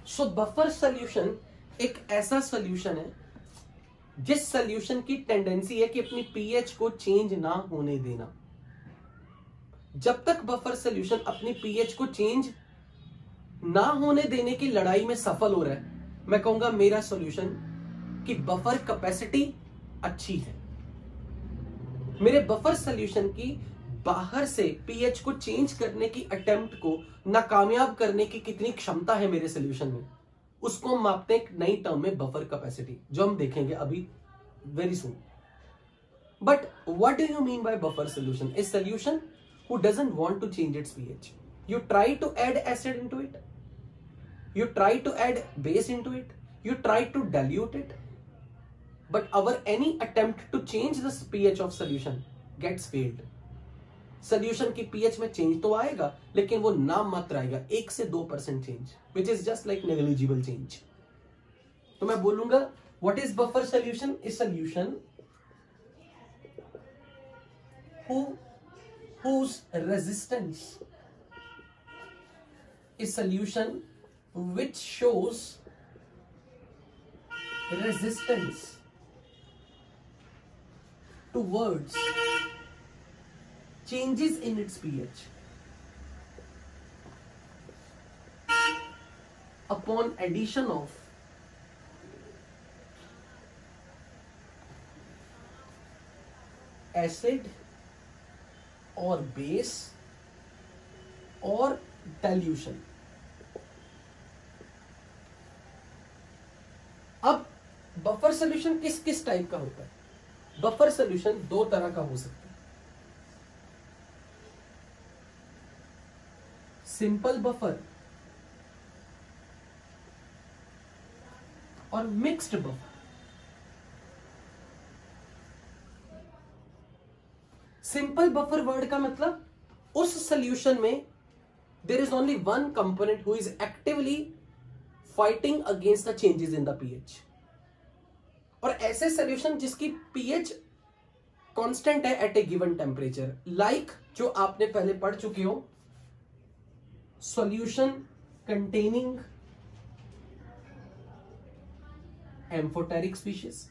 सो buffer solution एक ऐसा solution है जिस सोल्यूशन की टेंडेंसी है कि अपनी पीएच को चेंज ना होने देना। जब तक बफर सोल्यूशन अपनी पीएच को चेंज ना होने देने की लड़ाई में सफल हो रहा है, मैं कहूंगा मेरा सोल्यूशन कि बफर कैपेसिटी अच्छी है। मेरे बफर सोल्यूशन की बाहर से पीएच को चेंज करने की अटेम्प्ट को नाकामयाब करने की कितनी क्षमता है मेरे सोल्यूशन में, उसको हम मापते हैं एक नई टर्म में बफर कैपेसिटी, जो हम देखेंगे अभी very soon. But what do you mean by buffer solution? A solution who doesn't want to change its pH. You try to add acid into it, you try to add base into it, you try to dilute it, but our any attempt to change the pH of solution gets failed. Solution की pH में change तो आएगा, लेकिन वो नाम मात्र आएगा, 1 से 2% change, which is just like negligible change. तो मैं बोलूंगा what is buffer solution? is solution whose resistance is solution which shows resistance towards changes in its pH upon addition of acid or base और dilution. अब buffer solution किस किस type का होता है? बफर सॉल्यूशन दो तरह का हो सकता है, सिंपल बफर और mixed buffer. Simple buffer word का मतलब उस सॉल्यूशन में there is only one component who is actively fighting against the changes in the pH, और ऐसे सॉल्यूशन जिसकी pH कांस्टेंट है at a given temperature, like जो आपने पहले पढ़ चुके हो, सॉल्यूशन कंटेनिंग एम्फोटेरिक स्पीशीज,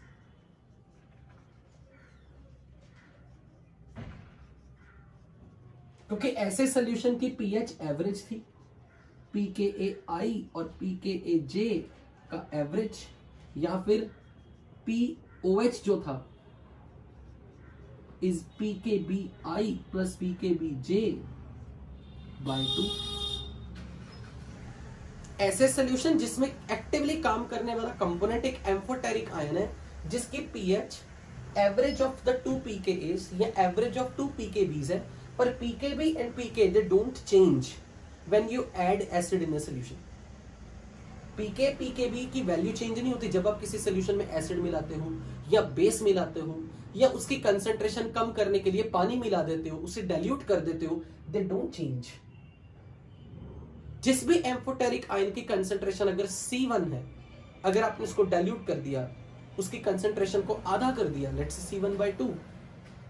क्योंकि ऐसे सॉल्यूशन की पीएच एवरेज थी, pKai और pKaj का एवरेज, या फिर pOH जो था is pKbi plus pKbj by 2। ऐसे सॉल्यूशन जिसमें एक्टिवली काम करने वाला कंपोनेंट एक एम्फोटेरिक आयन है, जिसकी pH average of the 2 pKa's या एवरेज ऑफ 2 pKb's है, पर pKb and pK they don't change when you add acid in a solution. pKb की वैल्यू चेंज नहीं होती जब आप किसी सोल्यूशन में एसिड मिलाते हो या बेस मिलाते हो या उसकी कंसंट्रेशन कम करने के लिए पानी मिला देते हो, उसे डाइल्यूट कर देते हो, दे डोंट चेंज। जिस भी एम्फोटेरिक आयन की कंसंट्रेशन अगर C1 है, अगर आपने उसको डाइल्यूट कर दिया, उसकी कंसंट्रेशन को आधा कर दिया, लेट्स से C1/2,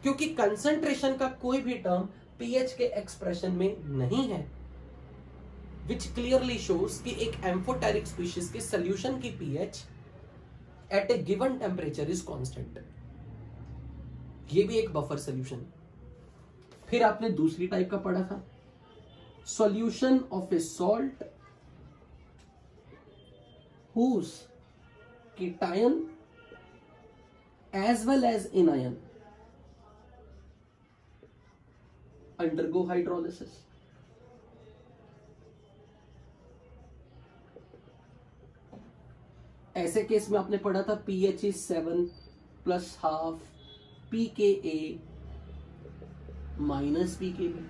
क्योंकि कंसंट्रेशन का कोई भी टर्म पीएच के एक्सप्रेशन में नहीं है, विच क्लियरली शोज कि एक एम्फोटेरिक स्पीशीज के सॉल्यूशन की pH at a given temperature is constant. ये भी एक बफर सॉल्यूशन। फिर आपने दूसरी टाइप का पढ़ा था, solution of a salt whose cation as well as anion undergo hydrolysis। ऐसे केस में आपने पढ़ा था pH is 7 plus half pKa minus pKb।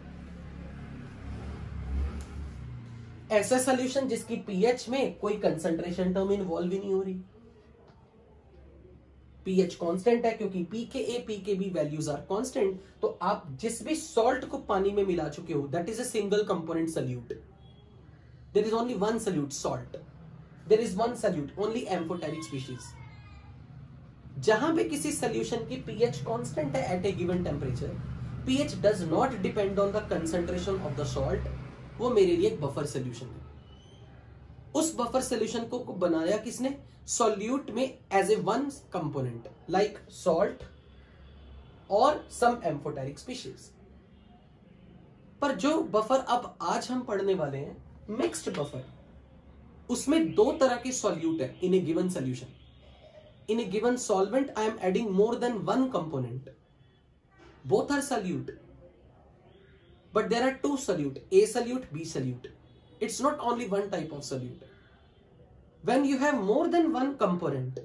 ऐसा सॉल्यूशन जिसकी pH में कोई कंसंट्रेशन टर्म इन्वॉल्व ही नहीं हो रही, pH कांस्टेंट है क्योंकि pKa pKb values are constant, तो आप जिस भी सॉल्ट को पानी में मिला चुके हो, that is a single component solute. There is only one solute salt, there is one solute only amphoteric species. जहां भी किसी सॉल्यूशन की pH कांस्टेंट है at a given temperature, pH does not depend on the concentration of the salt, वो मेरे लिए एक buffer solution है। उस बफर सोल्यूशन को बनाया किसने? सॉल्यूट में as a one component like salt और सम एम्फोटेरिक स्पीशीज। पर जो बफर अब आज हम पढ़ने वाले हैं, मिक्स्ड बफर, उसमें दो तरह के सॉल्यूट है in a given solution. In a given solvent I am adding more than one component, both are solute, but there are two solute, A solute, B solute. It's not only one type of solute. When you have more than one component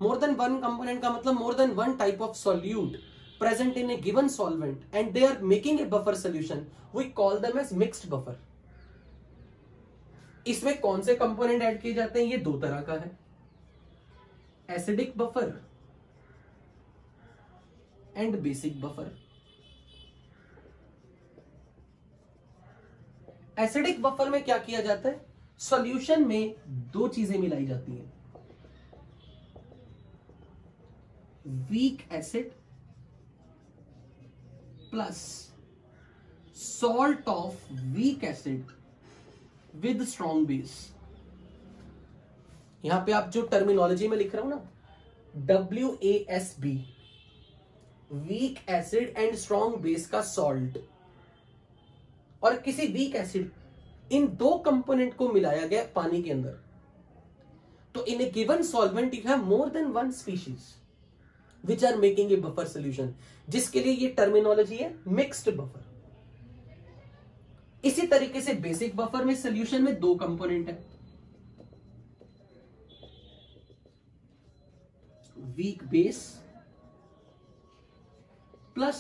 का मतलब more than one type of solute present in a given solvent and they are making a buffer solution, we call them as mixed buffer. इसमें कौन से component add किए जाते हैं? ये दो तरह का है, acidic buffer and basic buffer. Acidic buffer में क्या किया जाता है? सॉल्यूशन में दो चीजें मिलाई जाती हैं, week acid plus salt of weak acid with strong base. यहां पे आप जो टर्मिनोलॉजी में लिख रहा हूं ना, WASB, week acid and strong base का सॉल्ट और किसी वीक एसिड, इन दो कंपोनेंट को मिलाया गया पानी के अंदर, तो in a given solvent you have more than one species which are making a buffer solution, जिसके लिए ये टर्मिनोलॉजी है मिक्स्ड बफर। इसी तरीके से बेसिक बफर में सोल्यूशन में दो कंपोनेंट है, weak base plus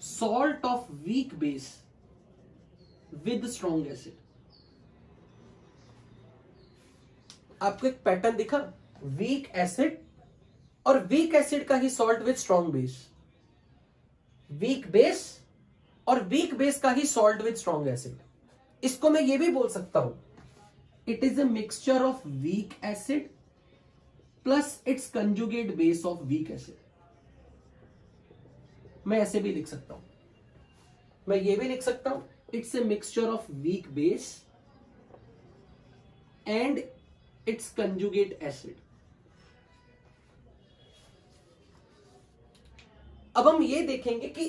salt of weak base with strong acid. आपको एक पैटर्न दिखा, वीक एसिड और वीक एसिड का ही salt with strong base, weak base और वीक बेस का ही सॉल्ट विद स्ट्रॉन्ग एसिड। इसको मैं ये भी बोल सकता हूं, it is a mixture of weak acid plus its conjugate base of weak acid. मैं ऐसे भी लिख सकता हूं, मैं ये भी लिख सकता हूं, it's a mixture of weak base and it's conjugate acid. अब हम ये देखेंगे कि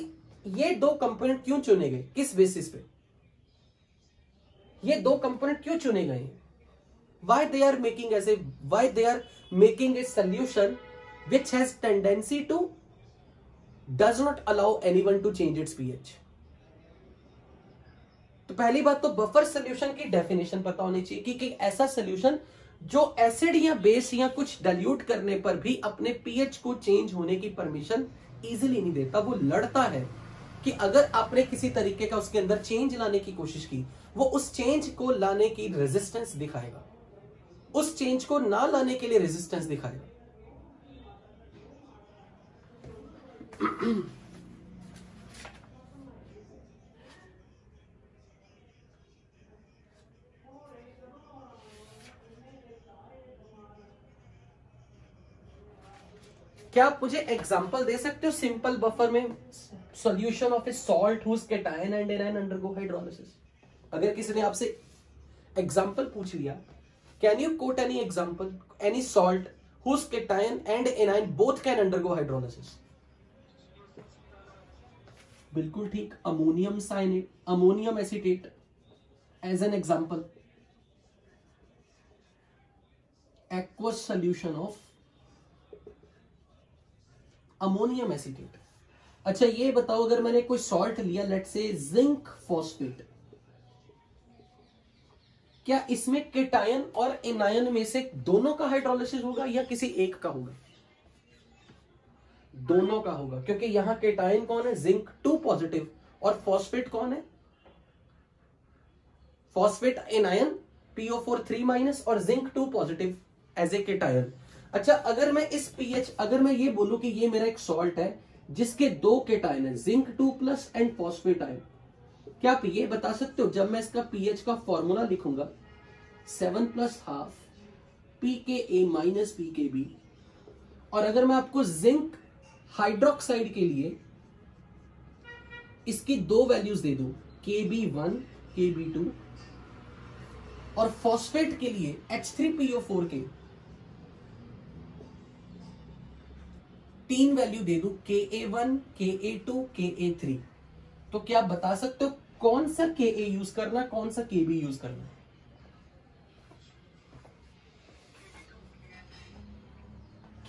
ये दो कंपोनेंट क्यों चुने गए, किस बेसिस पे ये दो कंपोनेंट क्यों चुने गए, why they are making a solution which has tendency to does not allow anyone to change its pH। तो पहली बात तो बफर सोल्यूशन की डेफिनेशन पता होनी चाहिए कि ऐसा सोल्यूशन जो एसिड या बेस या कुछ डाइल्यूट करने पर भी अपने पीएच को चेंज होने की परमिशन इजीली नहीं देता। वो लड़ता है कि अगर आपने किसी तरीके का उसके अंदर चेंज लाने की कोशिश की, वो उस चेंज को लाने की रेजिस्टेंस दिखाएगा, उस चेंज को ना लाने के लिए रेजिस्टेंस दिखाएगा। क्या आप मुझे एग्जांपल दे सकते हो सिंपल बफर में solution of a salt whose cation and anion undergo hydrolysis? अगर किसी ने आपसे एग्जांपल पूछ लिया, can you quote any example, any salt whose cation and anion both can undergo hydrolysis? बिल्कुल ठीक, ammonium cyanate, ammonium acetate as an example, aqueous solution of ammonium acetate. अच्छा ये बताओ, अगर मैंने कोई सॉल्ट लिया, लेट्स से जिंक फॉस्फेट, क्या इसमें केटायन और एनायन में से दोनों का हाइड्रोलिसिस होगा या किसी एक का होगा? दोनों का होगा, क्योंकि यहां केटायन कौन है? जिंक 2 पॉजिटिव, और फॉस्फेट कौन है? फॉस्फेट एनायन PO4 3 माइनस और zinc 2 positive as a cation. अच्छा अगर मैं इस पीएच, अगर मैं ये बोलूं कि ये मेरा एक सॉल्ट है जिसके दो केटायन है, zinc 2 plus and phosphate ion, क्या आप ये बता सकते हो जब मैं इसका पीएच का फॉर्मूला लिखूंगा 7+12 pKa माइनस pKb, और अगर मैं आपको जिंक हाइड्रोक्साइड के लिए इसकी दो वैल्यूज दे दूं, Kb1 Kb2, और फॉस्फेट के लिए H3PO4 के 3 वैल्यू दे दूं, Ka1, Ka2, Ka3, तो क्या आप बता सकते हो कौन सा Ka यूज करना, कौन सा Kb यूज करना?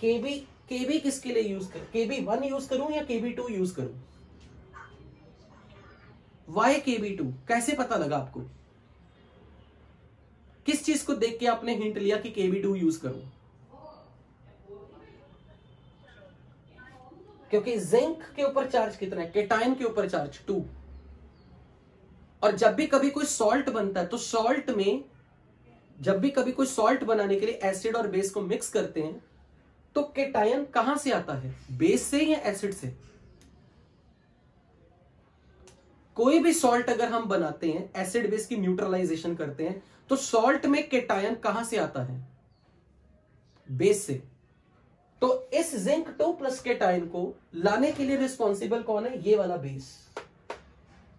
Kb किसके लिए यूज कर, Kb1 यूज करूं या Kb2 यूज करूं? Why Kb2? कैसे पता लगा आपको? किस चीज को देख के आपने हिंट लिया कि Kb2 यूज करूं? क्योंकि जिंक के ऊपर चार्ज कितना है, केटायन के ऊपर चार्ज 2, और जब भी कभी कोई सॉल्ट बनता है तो सॉल्ट में, जब भी कभी कोई सॉल्ट बनाने के लिए एसिड और बेस को मिक्स करते हैं तो केटायन कहां से आता है, बेस से या एसिड से? कोई भी सॉल्ट अगर हम बनाते हैं, एसिड बेस की न्यूट्रलाइजेशन करते हैं, तो सॉल्ट में केटायन कहां से आता है, बेस से। तो इस जिंक 2 प्लस केटायन को लाने के लिए रिस्पॉन्सिबल कौन है, ये वाला बेस,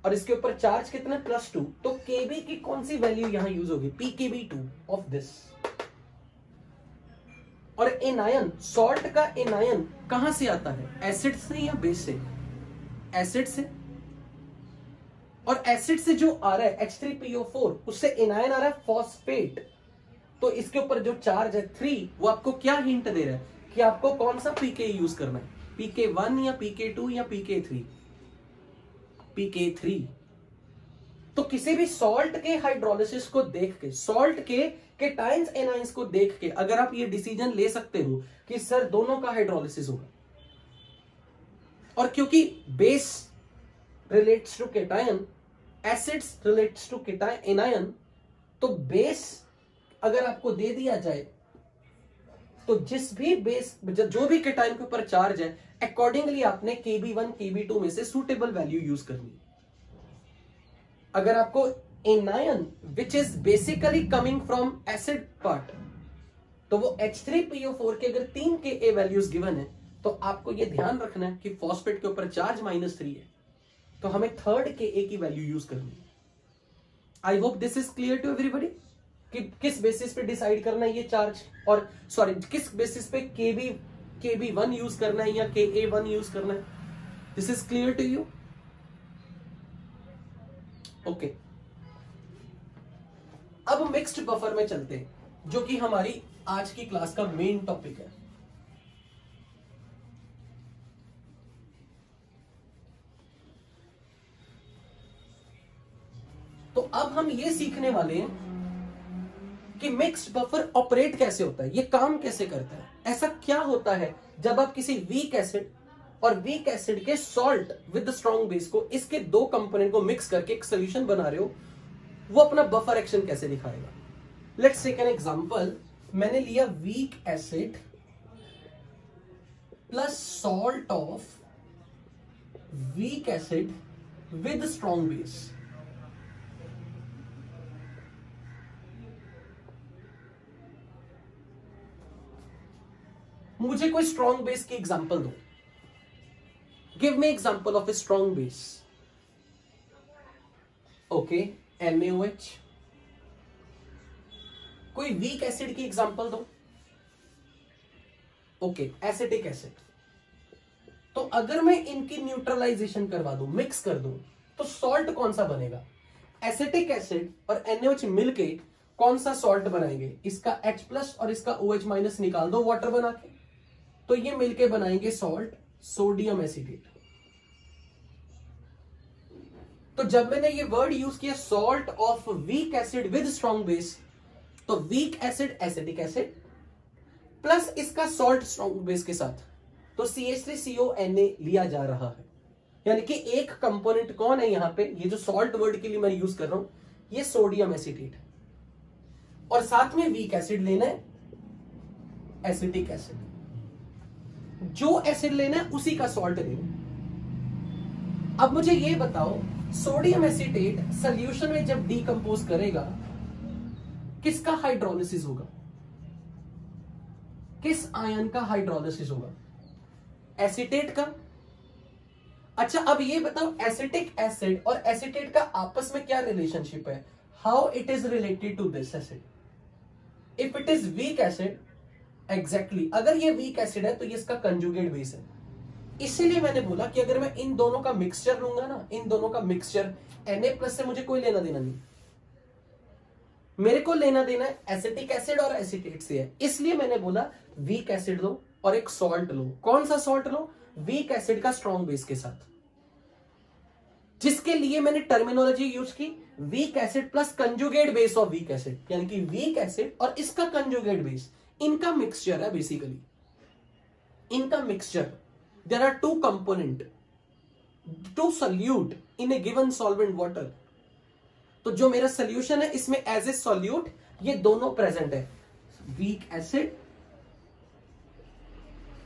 और इसके ऊपर चार्ज कितना, +2, तो Kb की कौन सी वैल्यू यहां यूज होगी, pKb2 ऑफ दिस। और एनायन, सॉल्ट का एनायन कहां से आता है, एसिड से या बेस से? एसिड से। और एसिड से जो आ रहा है H3PO4, उससे एनायन आ रहा है फॉस्फेट, तो इसके ऊपर जो चार्ज है 3, वो आपको क्या हिंट दे रहा है कि आपको कौन सा pK यूज करना है, pK1 या pK2 या pK3? pK3। तो किसी भी सॉल्ट के हाइड्रोलिसिस को देख के, सॉल्ट के केटायंस एनायंस को देख के अगर आप ये डिसीजन ले सकते हो कि सर दोनों का हाइड्रोलिसिस होगा, और क्योंकि base relates to cation, acids relates to anion, तो बेस अगर आपको दे दिया जाए तो जिस भी बेस, जो भी केटायन के ऊपर चार्ज है, अकॉर्डिंगली आपने Kb1, Kb2 में से सूटेबल वैल्यू यूज करनी। अगर आपको anion which is basically coming from acid part, तो वो H3PO4 के अगर 3 Ka वैल्यूज गिवन है, तो आपको ये ध्यान रखना है कि फॉस्फेट के ऊपर चार्ज -3 है, तो हमें 3rd Ka की वैल्यू यूज करनी है। I hope this is clear to everybody कि किस बेसिस पे डिसाइड करना है ये चार्ज, और सॉरी किस बेसिस पे Kb1 यूज करना है या Ka1 यूज करना है। This is clear to you? Okay, अब मिक्स्ड बफर में चलते हैं, जो कि हमारी आज की क्लास का मेन टॉपिक है। तो अब हम ये सीखने वाले हैं कि मिक्स्ड बफर ऑपरेट कैसे होता है, ये काम कैसे करता है। ऐसा क्या होता है जब आप किसी वीक एसिड और वीक एसिड के सॉल्ट विद स्ट्रॉन्ग बेस को, इसके 2 कंपोनेंट को मिक्स करके एक सोल्यूशन बना रहे हो, वो अपना बफर एक्शन कैसे दिखाएगा। Let's take an example. मैंने लिया weak acid plus salt of weak acid with strong base. मुझे कोई स्ट्रॉन्ग बेस की एग्जांपल दो, give me example of a strong base. Okay, NaOH। कोई वीक एसिड की एग्जांपल दो। Okay, acetic acid. तो अगर मैं इनकी न्यूट्रलाइजेशन करवा दूं, मिक्स कर दूं, तो सॉल्ट कौन सा बनेगा? एसिटिक एसिड और NaOH मिलके कौन सा सॉल्ट बनाएंगे? इसका H+ और इसका OH- निकाल दो वाटर बना के, तो ये मिलके बनाएंगे सॉल्ट, सोडियम एसिटेट। तो जब मैंने ये वर्ड यूज किया salt of weak acid with strong base, तो weak acid acetic acid plus इसका सॉल्ट स्ट्रॉन्ग बेस के साथ, तो CH3CONa लिया जा रहा है। यानी कि एक कंपोनेंट कौन है यहां पे, ये जो सॉल्ट वर्ड के लिए मैं यूज कर रहा हूं, ये सोडियम एसिटेट, और साथ में वीक एसिड लेना है, एसिटिक एसिड। जो एसिड लेना है उसी का सॉल्ट लेना। अब मुझे ये बताओ, सोडियम एसिटेट सॉल्यूशन में जब डीकंपोज करेगा, किसका हाइड्रोलिसिस होगा? किस आयन का हाइड्रोलिसिस होगा? एसिटेट का। अच्छा, अब ये बताओ एसिटिक एसिड और एसिटेट का आपस में क्या रिलेशनशिप है? How it is related to this acid? If it is weak acid, exactly अगर ये वीक एसिड है तो ये इसका कंजुगेट बेस है। इसीलिए मैंने बोला कि अगर मैं इन दोनों का मिक्सचर लूंगा ना, इन दोनों का मिक्सचर Na+ से मुझे कोई लेना देना नहीं, मेरे को लेना देना है एसिटिक एसिड और एसीटेट से है। इसलिए मैंने बोला वीक एसिड लो और एक सॉल्ट लो। कौन सा सॉल्ट लो? वीक एसिड का स्ट्रॉन्ग बेस के साथ, जिसके लिए मैंने टर्मिनोलॉजी यूज की weak acid plus conjugate base of weak acid, यानी कि वीक एसिड और इसका कंजुगेट बेस, इनका मिक्सचर है बेसिकली, इनका mixture. There are two component two solute in a given solvent water. तो जो मेरा सोल्यूशन है इसमें एज ए सॉल्यूट ये दोनों प्रेजेंट है, वीक एसिड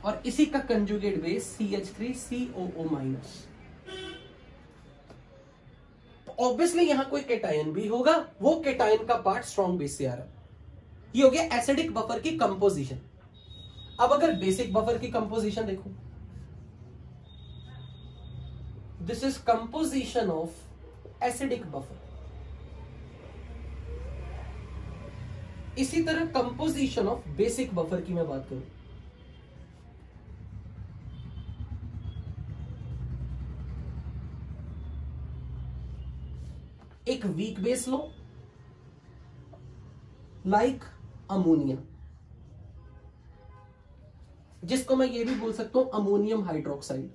और इसी का कंजुगेट बेस CH3COO-। ऑब्वियसली यहां कोई केटायन भी होगा, वो केटायन का पार्ट स्ट्रॉन्ग बेस से आ रहा है। ये हो गया एसिडिक बफर की कंपोजिशन। अब अगर बेसिक बफर की कंपोजिशन देखो, this is composition of acidic buffer. इसी तरह कंपोजिशन ऑफ बेसिक बफर की मैं बात करूं, एक वीक बेस लो लाइक अमोनिया, जिसको मैं ये भी बोल सकता हूं अमोनियम हाइड्रोक्साइड।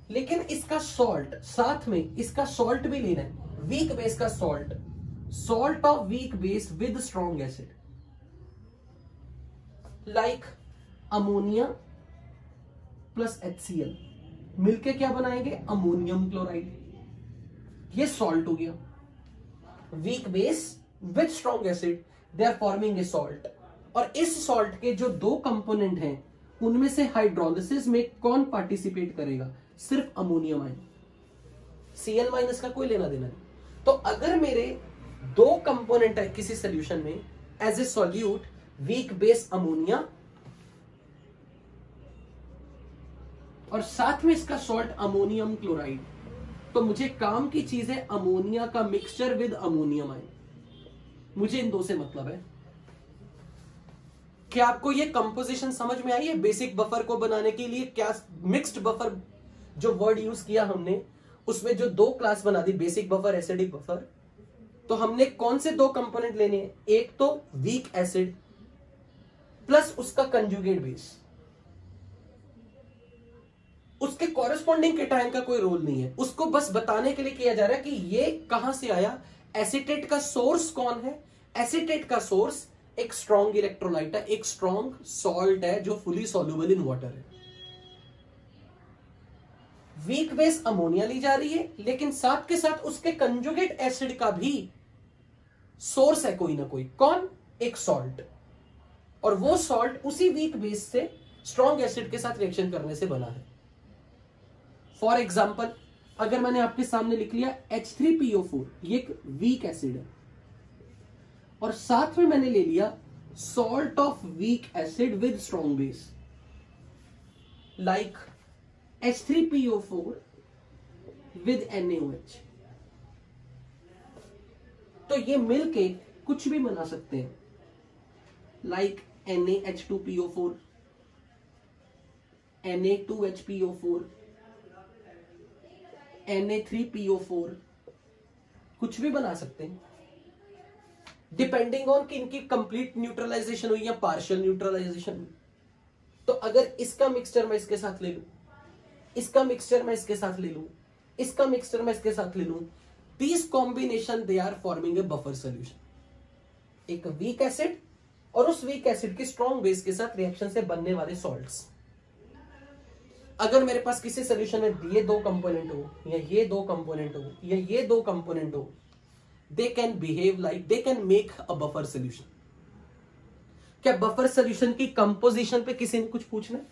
लेकिन इसका सॉल्ट साथ में, इसका सॉल्ट भी लेना है, वीक बेस का salt, salt of weak base with strong acid like ammonia plus HCl मिलके क्या बनाएंगे? Ammonium chloride. ये सॉल्ट हो गया, weak base with strong acid, they are forming a salt. और इस सॉल्ट के जो दो कंपोनेंट हैं उनमें से हाइड्रोलिसिस में कौन पार्टिसिपेट करेगा? सिर्फ अमोनियम आयन, Cl- का कोई लेना देना नहीं। तो अगर मेरे दो कंपोनेंट है किसी सॉल्यूशन में, as a solute weak base ammonia और साथ में इसका सॉल्ट अमोनियम क्लोराइड, तो मुझे काम की चीज है अमोनिया का मिक्सचर विद अमोनियम आयन। मुझे इन दो से मतलब है। क्या आपको ये कंपोजिशन समझ में आई है? बेसिक बफर को बनाने के लिए क्या मिक्स्ड बफर जो वर्ड यूज किया हमने, उसमें जो दो क्लास बना दी, बेसिक बफर, एसिडिक बफर। तो हमने कौन से दो कंपोनेंट लेने हैं? एक तो वीक एसिड प्लस उसका कंजुगेट बेस। उसके कॉरेस्पॉन्डिंग केटायन का कोई रोल नहीं है, उसको बस बताने के लिए किया जा रहा है कि ये कहां से आया। एसीटेट का सोर्स कौन है? एसीटेट का सोर्स एक स्ट्रॉन्ग इलेक्ट्रोलाइट है, एक स्ट्रॉन्ग सॉल्ट है जो फुली सॉल्युबल इन वाटर है। वीक बेस अमोनिया ली जा रही है, लेकिन साथ के साथ उसके कंजुगेट एसिड का भी सोर्स है कोई ना कोई। कौन? एक सॉल्ट। और वो सॉल्ट उसी वीक बेस से स्ट्रॉन्ग एसिड के साथ रिएक्शन करने से बना है। फॉर एग्जाम्पल, अगर मैंने आपके सामने लिख लिया H3PO4, ये एक वीक एसिड है, और साथ में मैंने ले लिया salt of weak acid with strong base like H3PO4 with NaOH, तो ये मिलके कुछ भी बना सकते हैं लाइक NaH2PO4, Na2HPO4, Na3PO4, कुछ भी बना सकते हैं डिपेंडिंग ऑन कि इनकी कंप्लीट न्यूट्रलाइजेशन हुई या पार्शियल न्यूट्रलाइजेशन हुई। तो अगर इसका मिक्सचर मैं इसके साथ ले लूं, इसका मिक्सचर मैं इसके साथ ले लूं, इसका मिक्सचर मैं इसके साथ ले लूं, these combination they are forming a buffer solution. एक वीक एसिड और उस वीक एसिड के स्ट्रॉन्ग बेस के साथ रिएक्शन से बनने वाले सॉल्ट्स। अगर मेरे पास किसी सॉल्यूशन में ये दो कंपोनेंट हो या ये दो कंपोनेंट हो या ये दो कंपोनेंट हो, they can behave like, they can make a buffer solution। क्या बफर सॉल्यूशन की कंपोजिशन पे किसी ने कुछ पूछना है?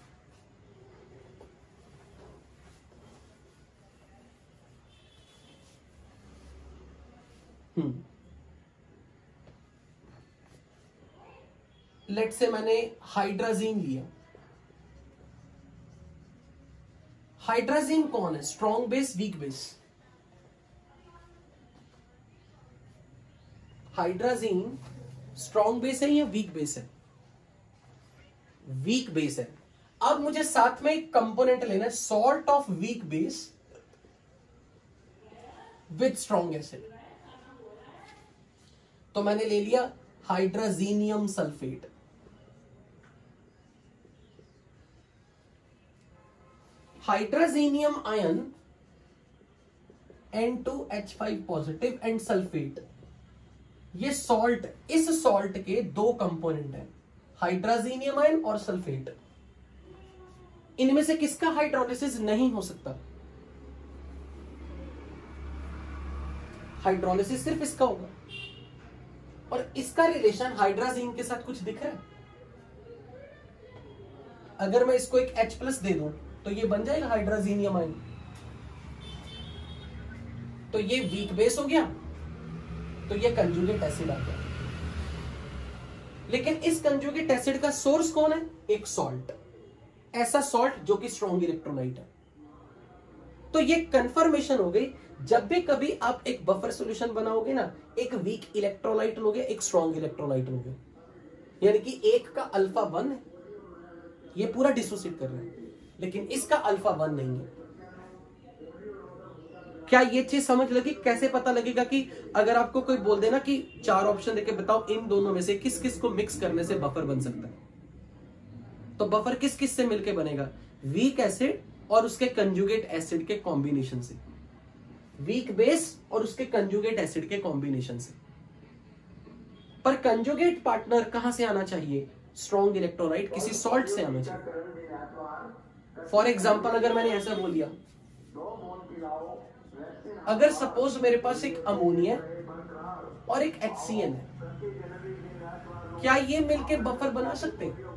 लेट से मैंने हाइड्राजीन लिया। हाइड्राजीन कौन है? Strong base, weak base? Hydrazine strong base है या वीक बेस है? वीक बेस है। अब मुझे साथ में एक कंपोनेंट लेना है, salt of weak base with strong acid. तो मैंने ले लिया hydrazinium sulphate. Hydrazinium ion N2H5 positive and sulphate, ये सॉल्ट, इस सॉल्ट के दो कंपोनेंट हैं, हाइड्राजीनियम आयन और सल्फेट। इनमें से किसका हाइड्रोलिसिस नहीं हो सकता? हाइड्रोलिसिस सिर्फ इसका होगा। और इसका रिलेशन हाइड्राजीन के साथ कुछ दिख रहा है? अगर मैं इसको एक H+ दे दूं तो ये बन जाएगा हाइड्राजीनियम आयन। तो ये वीक बेस हो गया, तो ये कंजुगेट एसिड आ गया। लेकिन इस कंजुगेट एसिड का सोर्स कौन है? एक सॉल्ट, ऐसा सॉल्ट जो कि स्ट्रॉन्ग इलेक्ट्रोलाइट है। तो ये कंफर्मेशन हो गई, जब भी कभी आप एक बफर सॉल्यूशन बनाओगे ना, एक वीक इलेक्ट्रोलाइट लोगे, एक स्ट्रॉन्ग इलेक्ट्रोलाइट लोगे, यानी कि एक का अल्फा 1 है, ये पूरा डिसोसिएट कर रहा है, लेकिन इसका अल्फा 1 नहीं है। क्या ये चीज समझ लगी? कैसे पता लगेगा कि अगर आपको कोई बोल देना कि 4 ऑप्शन देके बताओ इन दोनों में से किस किस को मिक्स करने से बफर बन सकता है, तो बफर किस किस से मिलके बनेगा? वीक एसिड और उसके कंजुगेट एसिड के कॉम्बिनेशन से, वीक बेस और उसके कंजुगेट एसिड के कॉम्बिनेशन से। पर कंजुगेट पार्टनर कहां से आना चाहिए? स्ट्रॉन्ग इलेक्ट्रोलाइट, किसी सॉल्ट से आना चाहिए। फॉर एग्जाम्पल अगर मैंने ऐसा बोल दिया, अगर सपोज मेरे पास एक अमोनिया और एक HCN है, क्या ये मिलके बफर बना सकते हैं?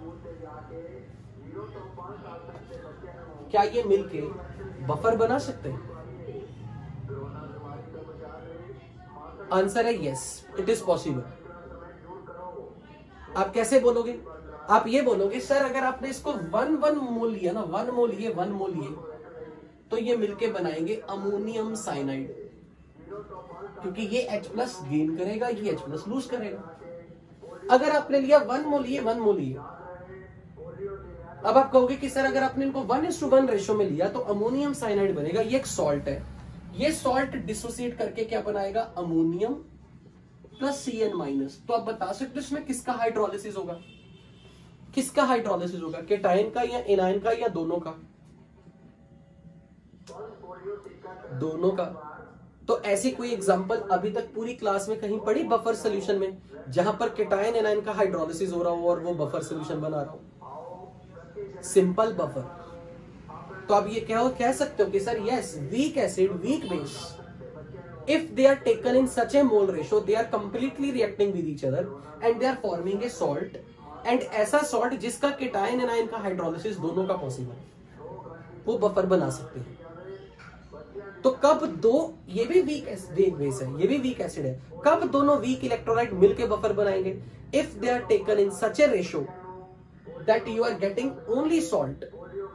क्या ये मिलके बफर बना सकते हैं? आंसर है यस, इट इज पॉसिबल। आप कैसे बोलोगे? आप ये बोलोगे सर अगर आपने इसको 1 मोल लिया ना, 1 मोल ये 1 मोल ये, तो ये मिलके बनाएंगे अमोनियम साइनाइड, क्योंकि ये H+ गेन करेगा, ये H+ लूज करेगा। अगर आपने लिया 1 मोल ये 1 मोल ये, अब आप कहोगे कि सर अगर आपने इनको 1:1 रेशो में लिया तो अमोनियम साइनाइड बनेगा, ये एक सॉल्ट है, ये सॉल्ट डिसोसिएट करके क्या बनाएगा? Ammonium plus Cn-। तो आप बता सकते हो इसमें किसका हाइड्रोलिसिस होगा? किसका हाइड्रोलिसिस होगा? केटायन का या एनायन का या दोनों का? दोनों का। तो ऐसी कोई एग्जांपल अभी तक पूरी क्लास में कहीं पड़ी बफर सॉल्यूशन में जहां पर केटायन एनायन का हाइड्रोलिसिस हो रहा हो और वो बफर सॉल्यूशन बना रहा हो? Simple buffer. तो आप ये कह सकते हो कि sir yes, weak acid, weak base, if they are taken in such a mole ratio, they are completely reacting with each other and they are forming a salt, and ऐसा salt जिसका cation anion का hydrolysis दोनों का possible है, वो buffer बना सकते हैं। तो कब दो, ये भी वीक बेस है, ये भी वीक एसिड है, कब दोनों वीक इलेक्ट्रोलाइट मिलके बफर बनाएंगे? if they are taken in such a ratio that you are getting only salt,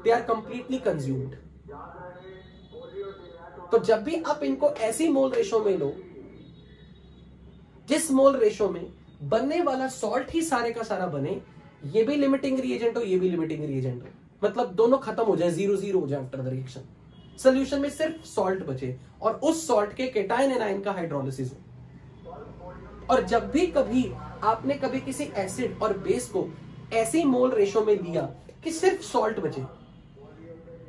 they are completely consumed। तो जब भी आप इनको ऐसी मोल रेशो में लो जिस मोल रेशो में बनने वाला सॉल्ट ही सारे का सारा बने, ये भी लिमिटिंग रिएजेंट हो, ये भी लिमिटिंग रिएजेंट हो, मतलब दोनों खत्म हो जाए, 0-0 हो जाए आफ्टर द रिएक्शन, सोल्यूशन में सिर्फ सॉल्ट बचे और उस सॉल्ट के केटायन एनायन का हाइड्रोलिसिस हो। और जब भी कभी आपने कभी किसी एसिड और बेस को ऐसी मोल रेशो में लिया कि सिर्फ सॉल्ट बचे,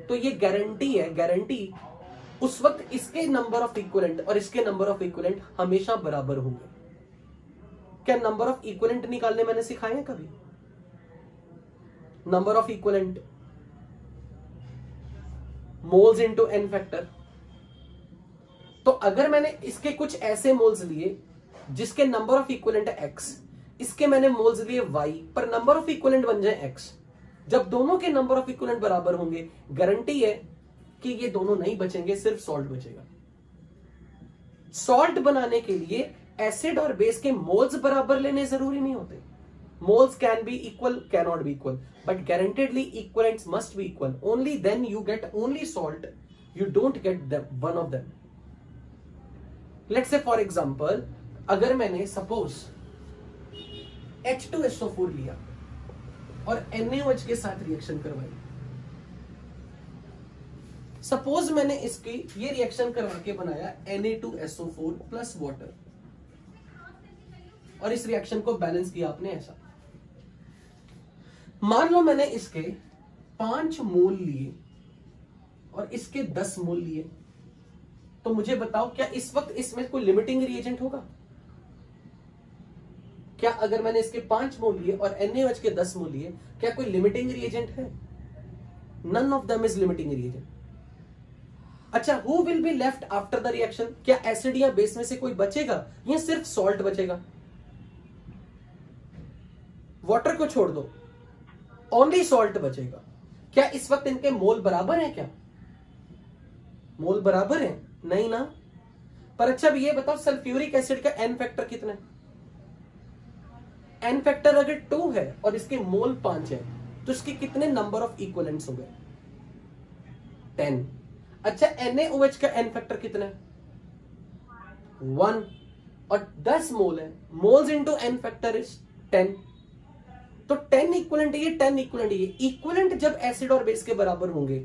तो ये गारंटी है, गारंटी उस वक्त इसके नंबर ऑफ इक्विवेलेंट और इसके नंबर ऑफ इक्विवेलेंट हमेशा बराबर होंगे। क्या नंबर ऑफ इक्विवेलेंट निकालने मैंने सिखाया है कभी? Number of equivalent, moles into n factor. तो अगर मैंने इसके कुछ ऐसे मोल्स लिए जिसके नंबर ऑफ इक्विवेलेंट है x, इसके मैंने मोल्स लिए y, पर नंबर ऑफ इक्विवेलेंट बन जाए x, जब दोनों के नंबर ऑफ इक्विवेलेंट बराबर होंगे, गारंटी है कि ये दोनों नहीं बचेंगे, सिर्फ सॉल्ट बचेगा। सॉल्ट बनाने के लिए एसिड और बेस के मोल्स बराबर लेने जरूरी नहीं होते। Moles can be equal, can not be equal, but guaranteedly equivalents must be equal. Only then you get only salt, you don't get one of them. Let's say for example अगर मैंने suppose H2SO4 लिया और NaOH के साथ reaction करवाई, suppose मैंने इसकी ये रिएक्शन करवा के बनाया Na2SO4 प्लस वाटर, और इस रिएक्शन को बैलेंस किया आपने ऐसा। मान लो मैंने इसके 5 मोल लिए और इसके 10 मोल लिए, तो मुझे बताओ क्या इस वक्त इसमें कोई लिमिटिंग रिएजेंट होगा? क्या अगर मैंने इसके 5 मोल लिए और NaOH के 10 मोल लिए, क्या कोई लिमिटिंग रिएजेंट है? None of them is limiting reagent. अच्छा, who will be left after the reaction? क्या एसिड या बेस में से कोई बचेगा या सिर्फ सॉल्ट बचेगा? वाटर को छोड़ दो, ओनली सॉल्ट बचेगा। क्या इस वक्त इनके मोल बराबर हैं? क्या मोल बराबर हैं? नहीं ना। पर अच्छा, अब ये बताओ सल्फ्यूरिक एसिड का एन फैक्टर कितना है? एन फैक्टर अगर 2 है और इसके मोल 5 है, तो इसके कितने नंबर ऑफ इक्विवेलेंट्स हो गए? 10। अच्छा, NaOH का एन फैक्टर कितना है? 1 और 10 मोल है, moles into n factor is 10, तो 10 इक्विवेलेंट ये 10 इक्विवेलेंट ये। इक्विवेलेंट जब एसिड और बेस के बराबर होंगे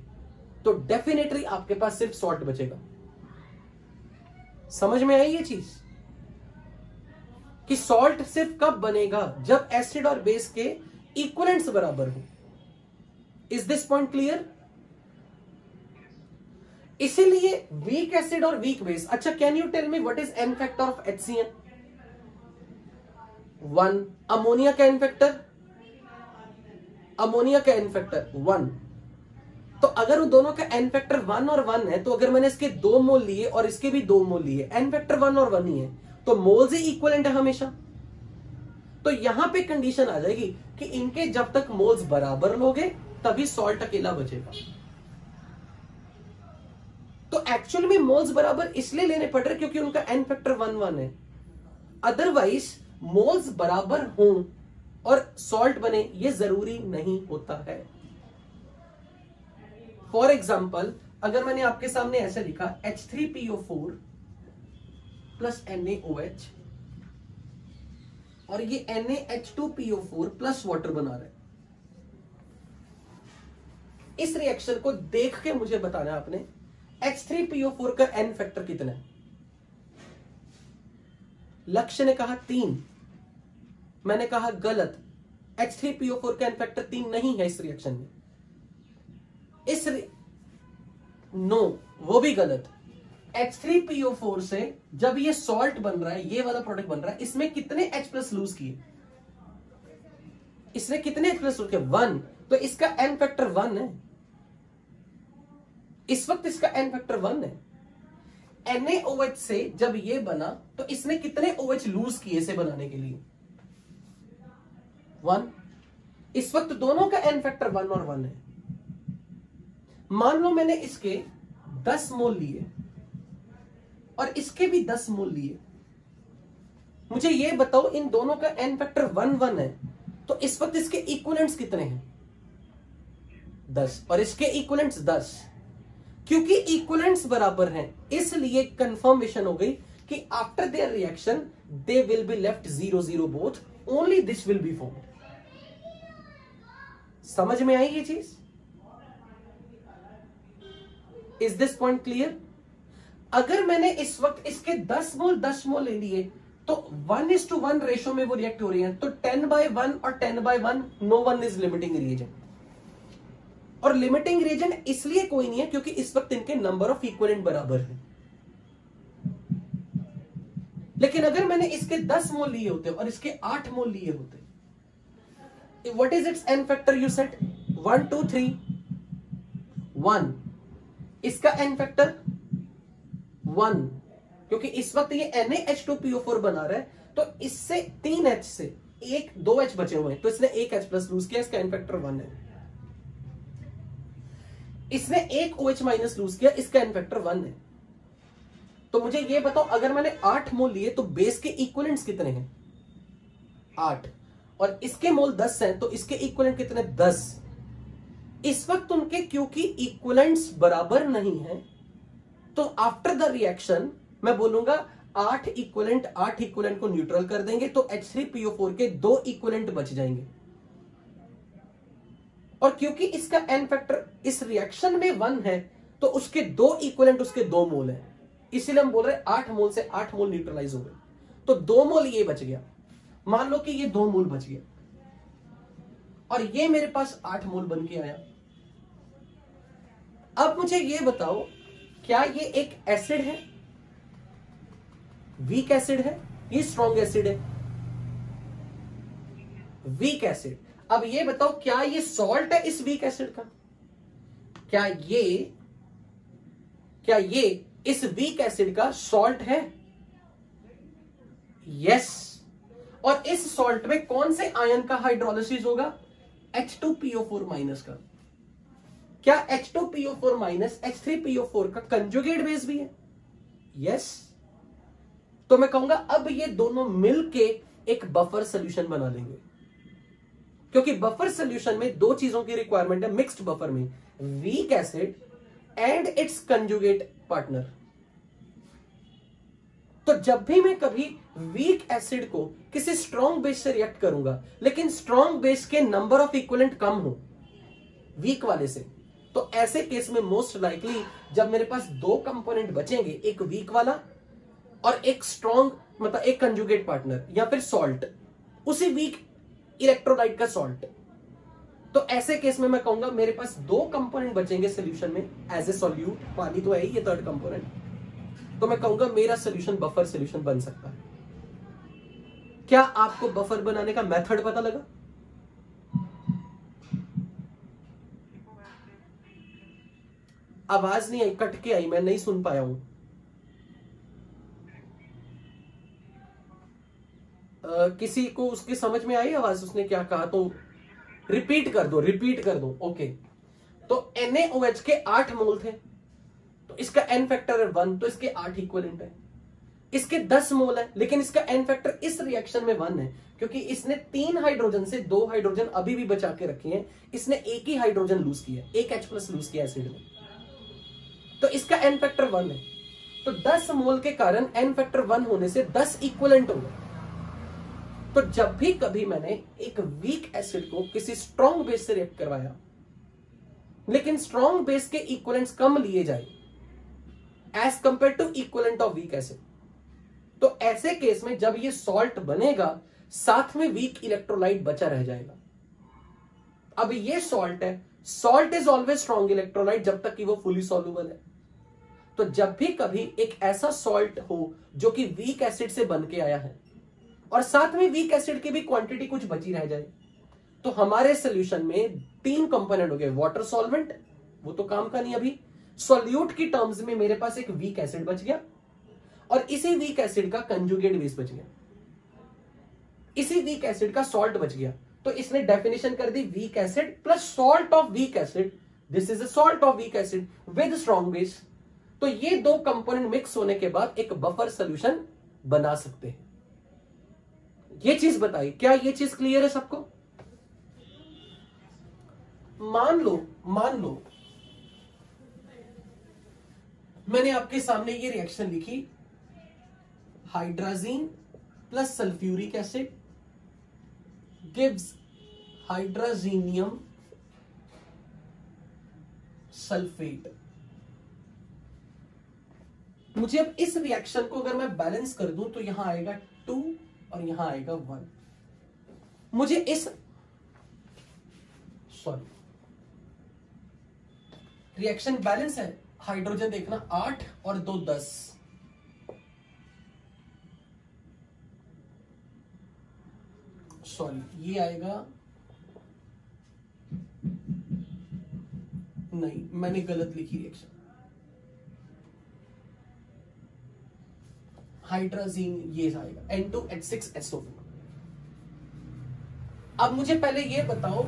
तो डेफिनेटली आपके पास सिर्फ सॉल्ट बचेगा। समझ में आई ये चीज कि सॉल्ट सिर्फ कब बनेगा? जब एसिड और बेस के इक्विवेलेंट्स बराबर हो। Is this point clear? इसीलिए वीक एसिड और वीक बेस। अच्छा, can you tell me what is n factor of HCl? 1। Ammonia का एन फैक्टर? अमोनिया का एन फैक्टर 1। तो अगर उन दोनों का एन फैक्टर 1 और 1 है, तो अगर मैंने इसके 2 मोल लिए और इसके भी 2 मोल लिए, एन फैक्टर 1 और 1 ही है, तो मोल्स ही इक्विवेलेंट है हमेशा। तो यहां पे कंडीशन आ जाएगी कि इनके जब तक मोल्स बराबर लोगे तभी सॉल्ट अकेला बचेगा। तो एक्चुअल में मोल्स बराबर इसलिए लेने पड़ रहे क्योंकि उनका एन फैक्टर 1 है। अदरवाइज मोल्स बराबर हों और सॉल्ट बने ये जरूरी नहीं होता है। फॉर एग्जाम्पल, अगर मैंने आपके सामने ऐसे लिखा H3PO4 प्लस NaOH और ये NaH2PO4 प्लस वाटर बना रहा है, इस रिएक्शन को देख के मुझे बताना है आपने H3PO4 का एन फैक्टर कितना है। लक्ष्य ने कहा 3, मैंने कहा गलत, H3PO4 का एन फैक्टर 3 नहीं है इस रिएक्शन में। नो, वो भी गलत। H3PO4 से जब ये सॉल्ट बन रहा है, ये वाला प्रोडक्ट बन रहा है, इसमें कितने H+ लूज किए? इसने कितने H+ लूज किए? 1। तो इसका एन फैक्टर 1 है। इस वक्त इसका एन फैक्टर 1 है। NaOH से जब ये बना तो इसने कितने OH लूज किए इसे बनाने के लिए? 1। इस वक्त दोनों का एन फैक्टर 1 और 1 है। मान लो मैंने इसके 10 मोल लिए और इसके भी 10 मोल लिए, मुझे ये बताओ इन दोनों का एन फैक्टर 1 है, तो इस वक्त इसके इक्विवेलेंट्स कितने हैं? 10 और इसके इक्विवेलेंट्स 10। क्योंकि इक्विवेलेंट्स बराबर हैं इसलिए कंफर्मेशन हो गई कि after their reaction they will be left 0-0 both, only this will be formed. समझ में आई ये चीज? Is this point clear? अगर मैंने इस वक्त इसके 10 मोल ले लिए तो 1:1 रेशो में वो रिएक्ट हो रही है, तो 10/1 और 10/1 no one is limiting reagent. और लिमिटिंग रिएजेंट इसलिए कोई नहीं है क्योंकि इस वक्त इनके नंबर ऑफ इक्विवेलेंट बराबर है। लेकिन अगर मैंने इसके 10 मोल लिए होते और इसके 8 मोल लिए होते, what is it's an factor? You set 1 2 3 1। इसका एन फैक्टर 1, क्योंकि इस वक्त ये NaH2PO4 बना रहा है, तो इससे 3 H से 2 H बचे हुए हैं, तो इसने 1 H+ लूज किया, इसका एन फैक्टर 1 है। इसने 1 OH- लूज किया, इसका एन फैक्टर 1 है। तो मुझे ये बताओ, अगर मैंने 8 मोल लिए तो बेस के इक्विवेलेंट्स कितने हैं? 8। और इसके मोल 10 हैं, तो इसके इक्विवेलेंट कितने? 10। इस वक्त उनके क्योंकि इक्विवेलेंट्स बराबर नहीं है, तो आफ्टर द रिएक्शन मैं बोलूंगा 8 इक्विवेलेंट को न्यूट्रल कर देंगे तो H3PO4 के 2 इक्विवेलेंट बच जाएंगे। और क्योंकि इसका n फैक्टर इस रिएक्शन में 1 है तो उसके 2 इक्विवेलेंट उसके 2 मोल है, इसीलिए हम बोल रहे हैं 8 मोल से 8 मोल न्यूट्रलाइज हो गए, तो 2 मोल ये बच गया। मान लो कि ये 2 मोल बच गया और ये मेरे पास 8 मोल बन के आया। अब मुझे ये बताओ, क्या ये एक एसिड है, वीक एसिड है, ये स्ट्रॉन्ग एसिड है? Weak acid. अब ये बताओ, क्या ये सॉल्ट है इस वीक एसिड का? क्या ये इस वीक एसिड का सॉल्ट है? यस। और इस सॉल्ट में कौन से आयन का हाइड्रोलिसिस होगा? H2PO4 माइनस का। क्या H2PO4 माइनस H3PO4 का कंजुगेट बेस भी है? यस। तो मैं कहूंगा अब ये दोनों मिलके एक बफर सॉल्यूशन बना लेंगे, क्योंकि बफर सॉल्यूशन में 2 चीजों की रिक्वायरमेंट है मिक्स्ड बफर में, week acid and it's conjugate partner. तो जब भी मैं कभी वीक एसिड को किसी स्ट्रॉन्ग बेस से रिएक्ट करूंगा, लेकिन स्ट्रॉन्ग बेस के नंबर ऑफ इक्विवेलेंट कम हो वीक वाले से, तो ऐसे केस में मोस्ट लाइकली जब मेरे पास 2 कंपोनेंट बचेंगे, एक वीक वाला और एक स्ट्रॉन्ग, मतलब एक कंजुगेट पार्टनर या फिर सॉल्ट, उसी वीक इलेक्ट्रोलाइट का सॉल्ट, तो ऐसे केस में मैं कहूंगा मेरे पास 2 कंपोनेंट बचेंगे सॉल्यूशन में एज ए सॉल्यूट। पानी तो है ही ये 3rd कंपोनेंट, तो मैं कहूंगा मेरा सॉल्यूशन बफर सॉल्यूशन बन सकता है। क्या आपको बफर बनाने का मेथड पता लगा? आवाज नहीं आई, कट के आई, मैं नहीं सुन पाया हूं। किसी को उसकी समझ में आई आवाज, उसने क्या कहा? तो रिपीट कर दो। ओके, तो NaOH के 8 मोल थे, तो इसका n फैक्टर है 1, तो इसके 8 इक्विवेलेंट है। इसके 10 मोल है, लेकिन इसका n फैक्टर इस रिएक्शन में 1 है, क्योंकि इसने 3 हाइड्रोजन से 2 हाइड्रोजन अभी भी बचा के रखे हैं, इसने एक ही हाइड्रोजन लूज किया, एक H+ लूज किया एसिड में, तो इसका n फैक्टर 1 है। तो 10 मोल के कारण n फैक्टर 1 होने से 10 इक्विवेलेंट हो गए। तो जब भी कभी मैंने एक वीक एसिड को किसी स्ट्रॉन्ग बेस से रिएक्ट करवाया, लेकिन स्ट्रॉन्ग बेस के इक्विवेलेंट्स कम लिए जाए as compare to equivalent of weak acid, तो ऐसे केस में जब ये सॉल्ट बनेगा, साथ में वीक इलेक्ट्रोलाइट बचा रह जाएगा। अब ये सॉल्ट है, salt is always strong electrolyte जब तक कि वो फुली सॉल्युबल है। तो जब भी कभी एक ऐसा सॉल्ट हो जो कि वीक एसिड से बन के आया है और साथ में वीक एसिड की भी क्वांटिटी कुछ बची रह जाए, तो हमारे सॉल्यूशन में 3 कंपोनेंट हो गए। वाटर सॉल्वेंट, वो तो काम का नहीं अभी। सॉल्यूट की टर्म्स में मेरे पास एक वीक एसिड बच गया और इसी वीक एसिड का कंजुगेट बेस बच गया, इसी वीक एसिड का सॉल्ट बच गया। तो इसने डेफिनेशन कर दी weak acid plus salt of weak acid, this is a salt of weak acid with strong base. तो ये 2 कंपोनेंट मिक्स होने के बाद एक बफर सॉल्यूशन बना सकते हैं। ये चीज बताइए, क्या ये चीज क्लियर है सबको? मान लो मैंने आपके सामने ये रिएक्शन लिखी, hydrazine plus sulphuric acid gives hydrazinium sulphate. मुझे अब इस रिएक्शन को अगर मैं बैलेंस कर दूं तो यहां आएगा 2 और यहां आएगा 1। मुझे इस रिएक्शन बैलेंस है, हाइड्रोजन देखना 8 और 2 10। ये आएगा, नहीं मैंने गलत लिखी रिएक्शन, हाइड्राजीन ये आएगा N2H6SO4। अब मुझे पहले ये बताओ,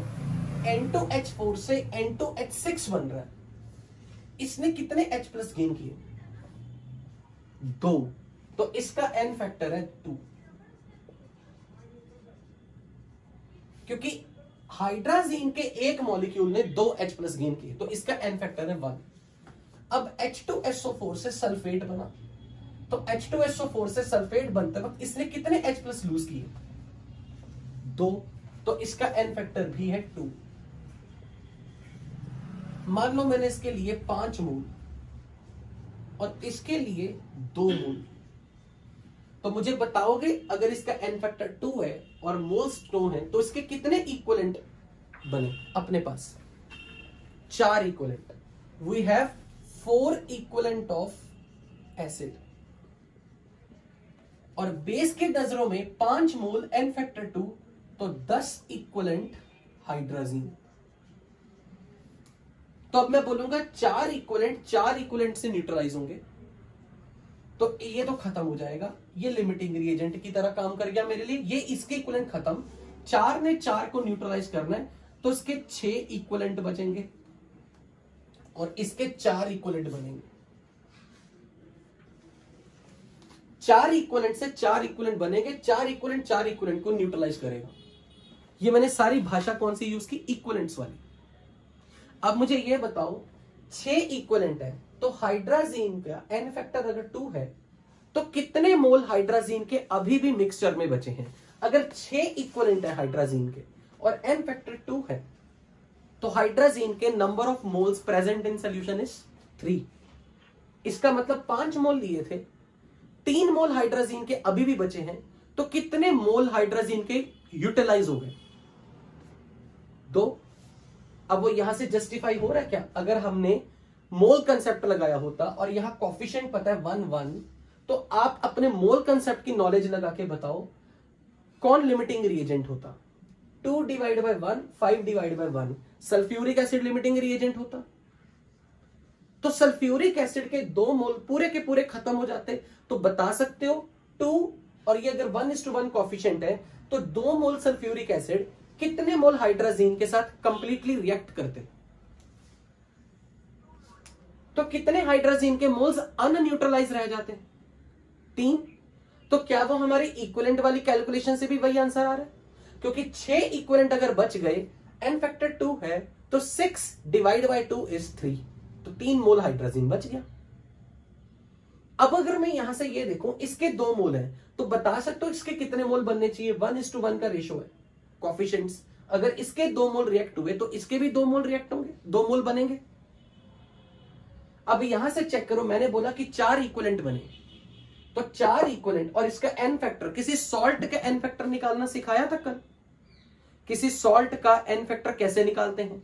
N2H4 से N2H6 बन रहा है, इसने कितने H+ गेन किए? 2, तो इसका N फैक्टर है 2, क्योंकि हाइड्राजीन के एक मॉलिक्यूल ने 2 H+ गेन किए, तो इसका N फैक्टर है 1। अब H2SO4 से सल्फेट बना, तो H2SO4 से सल्फेट बनते वक्त इसने कितने H+ लूज किए? 2। तो इसका N फैक्टर भी है 2। मान लो मैंने इसके लिए 5 मोल और इसके लिए 2 मोल, तो मुझे बताओगे अगर इसका N फैक्टर 2 है और मोल्स 2 है तो इसके कितने इक्विवेलेंट बने? अपने पास 4 equivalent. We have 4 equivalent of acid, और बेस के नजरों में 5 मोल N फैक्टर 2 तो 10 इक्विवेलेंट हाइड्रोजन। तो अब मैं बोलूंगा 4 इक्विवेलेंट से न्यूट्रलाइज होंगे, तो ये तो खत्म हो जाएगा, ये लिमिटिंग रिएजेंट की तरह काम कर गया मेरे लिए। ये इसके इक्विवेलेंट खत्म, 4 ने 4 को न्यूट्रलाइज करना है तो इसके 6 इक्विवेलेंट बचेंगे और इसके 4 इक्विवेलेंट बनेंगे। 4 इक्विवेलेंट से 4 इक्विवेलेंट बनेंगे, 4 इक्विवेलेंट को न्यूट्रलाइज करेगा। ये मैंने सारी भाषा कौन सी यूज की? इक्विवेलेंट्स वाली। अब मुझे ये बताओ 6 इक्विवेलेंट है तो हाइड्राजीन का N फैक्टर अगर 2 है तो कितने मोल हाइड्राजीन के अभी भी मिक्सचर में बचे हैं? अगर 6 इक्विवेलेंट है हाइड्राजीन के और N फैक्टर 2 है तो हाइड्राजीन के number of moles present in solution is 3। इसका मतलब 5 मोल लिए थे, 3 मोल हाइड्राजीन के अभी भी बचे हैं, तो कितने मोल हाइड्राजीन के यूटिलाइज हो गए? 2। अब वो यहां से जस्टिफाई हो रहा है क्या? अगर हमने मोल कंसेप्ट लगाया होता और यहां कोफिशिएंट पता है 1 1, तो आप अपने मोल कंसेप्ट की नॉलेज लगा के बताओ कौन लिमिटिंग रिएजेंट होता? 2 divide by 1, 5 divide by 1 sulphuric acid limiting reagent होता। तो सल्फ्यूरिक एसिड के 2 मोल पूरे के पूरे खत्म हो जाते। तो बता सकते हो 2 और ये अगर 1:1 कोफिशिएंट है तो 2 मोल सल्फ्यूरिक एसिड कितने मोल हाइड्रोजन के साथ कंप्लीटली रिएक्ट करते? तो कितने हाइड्रोजन के मोल्स अनन्यूट्रलाइज रह जाते? 3। तो क्या वो हमारे इक्विवेलेंट वाली कैलकुलेशन से भी वही आंसर आ रहा है? क्योंकि 6 इक्विवेलेंट अगर बच गए, N फैक्टर 2 है तो 6 डिवाइड बाय 2 इज 3, तो 3 मोल हाइड्रोजन बच गया। अब अगर मैं यहां से ये देखूं इसके 2 मोल है तो बता सकते हो इसके कितने मोल बनने चाहिए? 1:1 का रेशो है कोफिशिएंट्स। अगर इसके 2 मोल रिएक्ट हुए तो इसके भी 2 मोल रिएक्ट होंगे, 2 मोल बनेंगे। अब यहां से चेक करो, मैंने बोला कि 4 इक्विवेलेंट बने, तो 4 इक्विवेलेंट और इसका N फैक्टर, किसी सॉल्ट का N फैक्टर निकालना सिखाया था कल? किसी सॉल्ट का N फैक्टर कैसे निकालते हैं?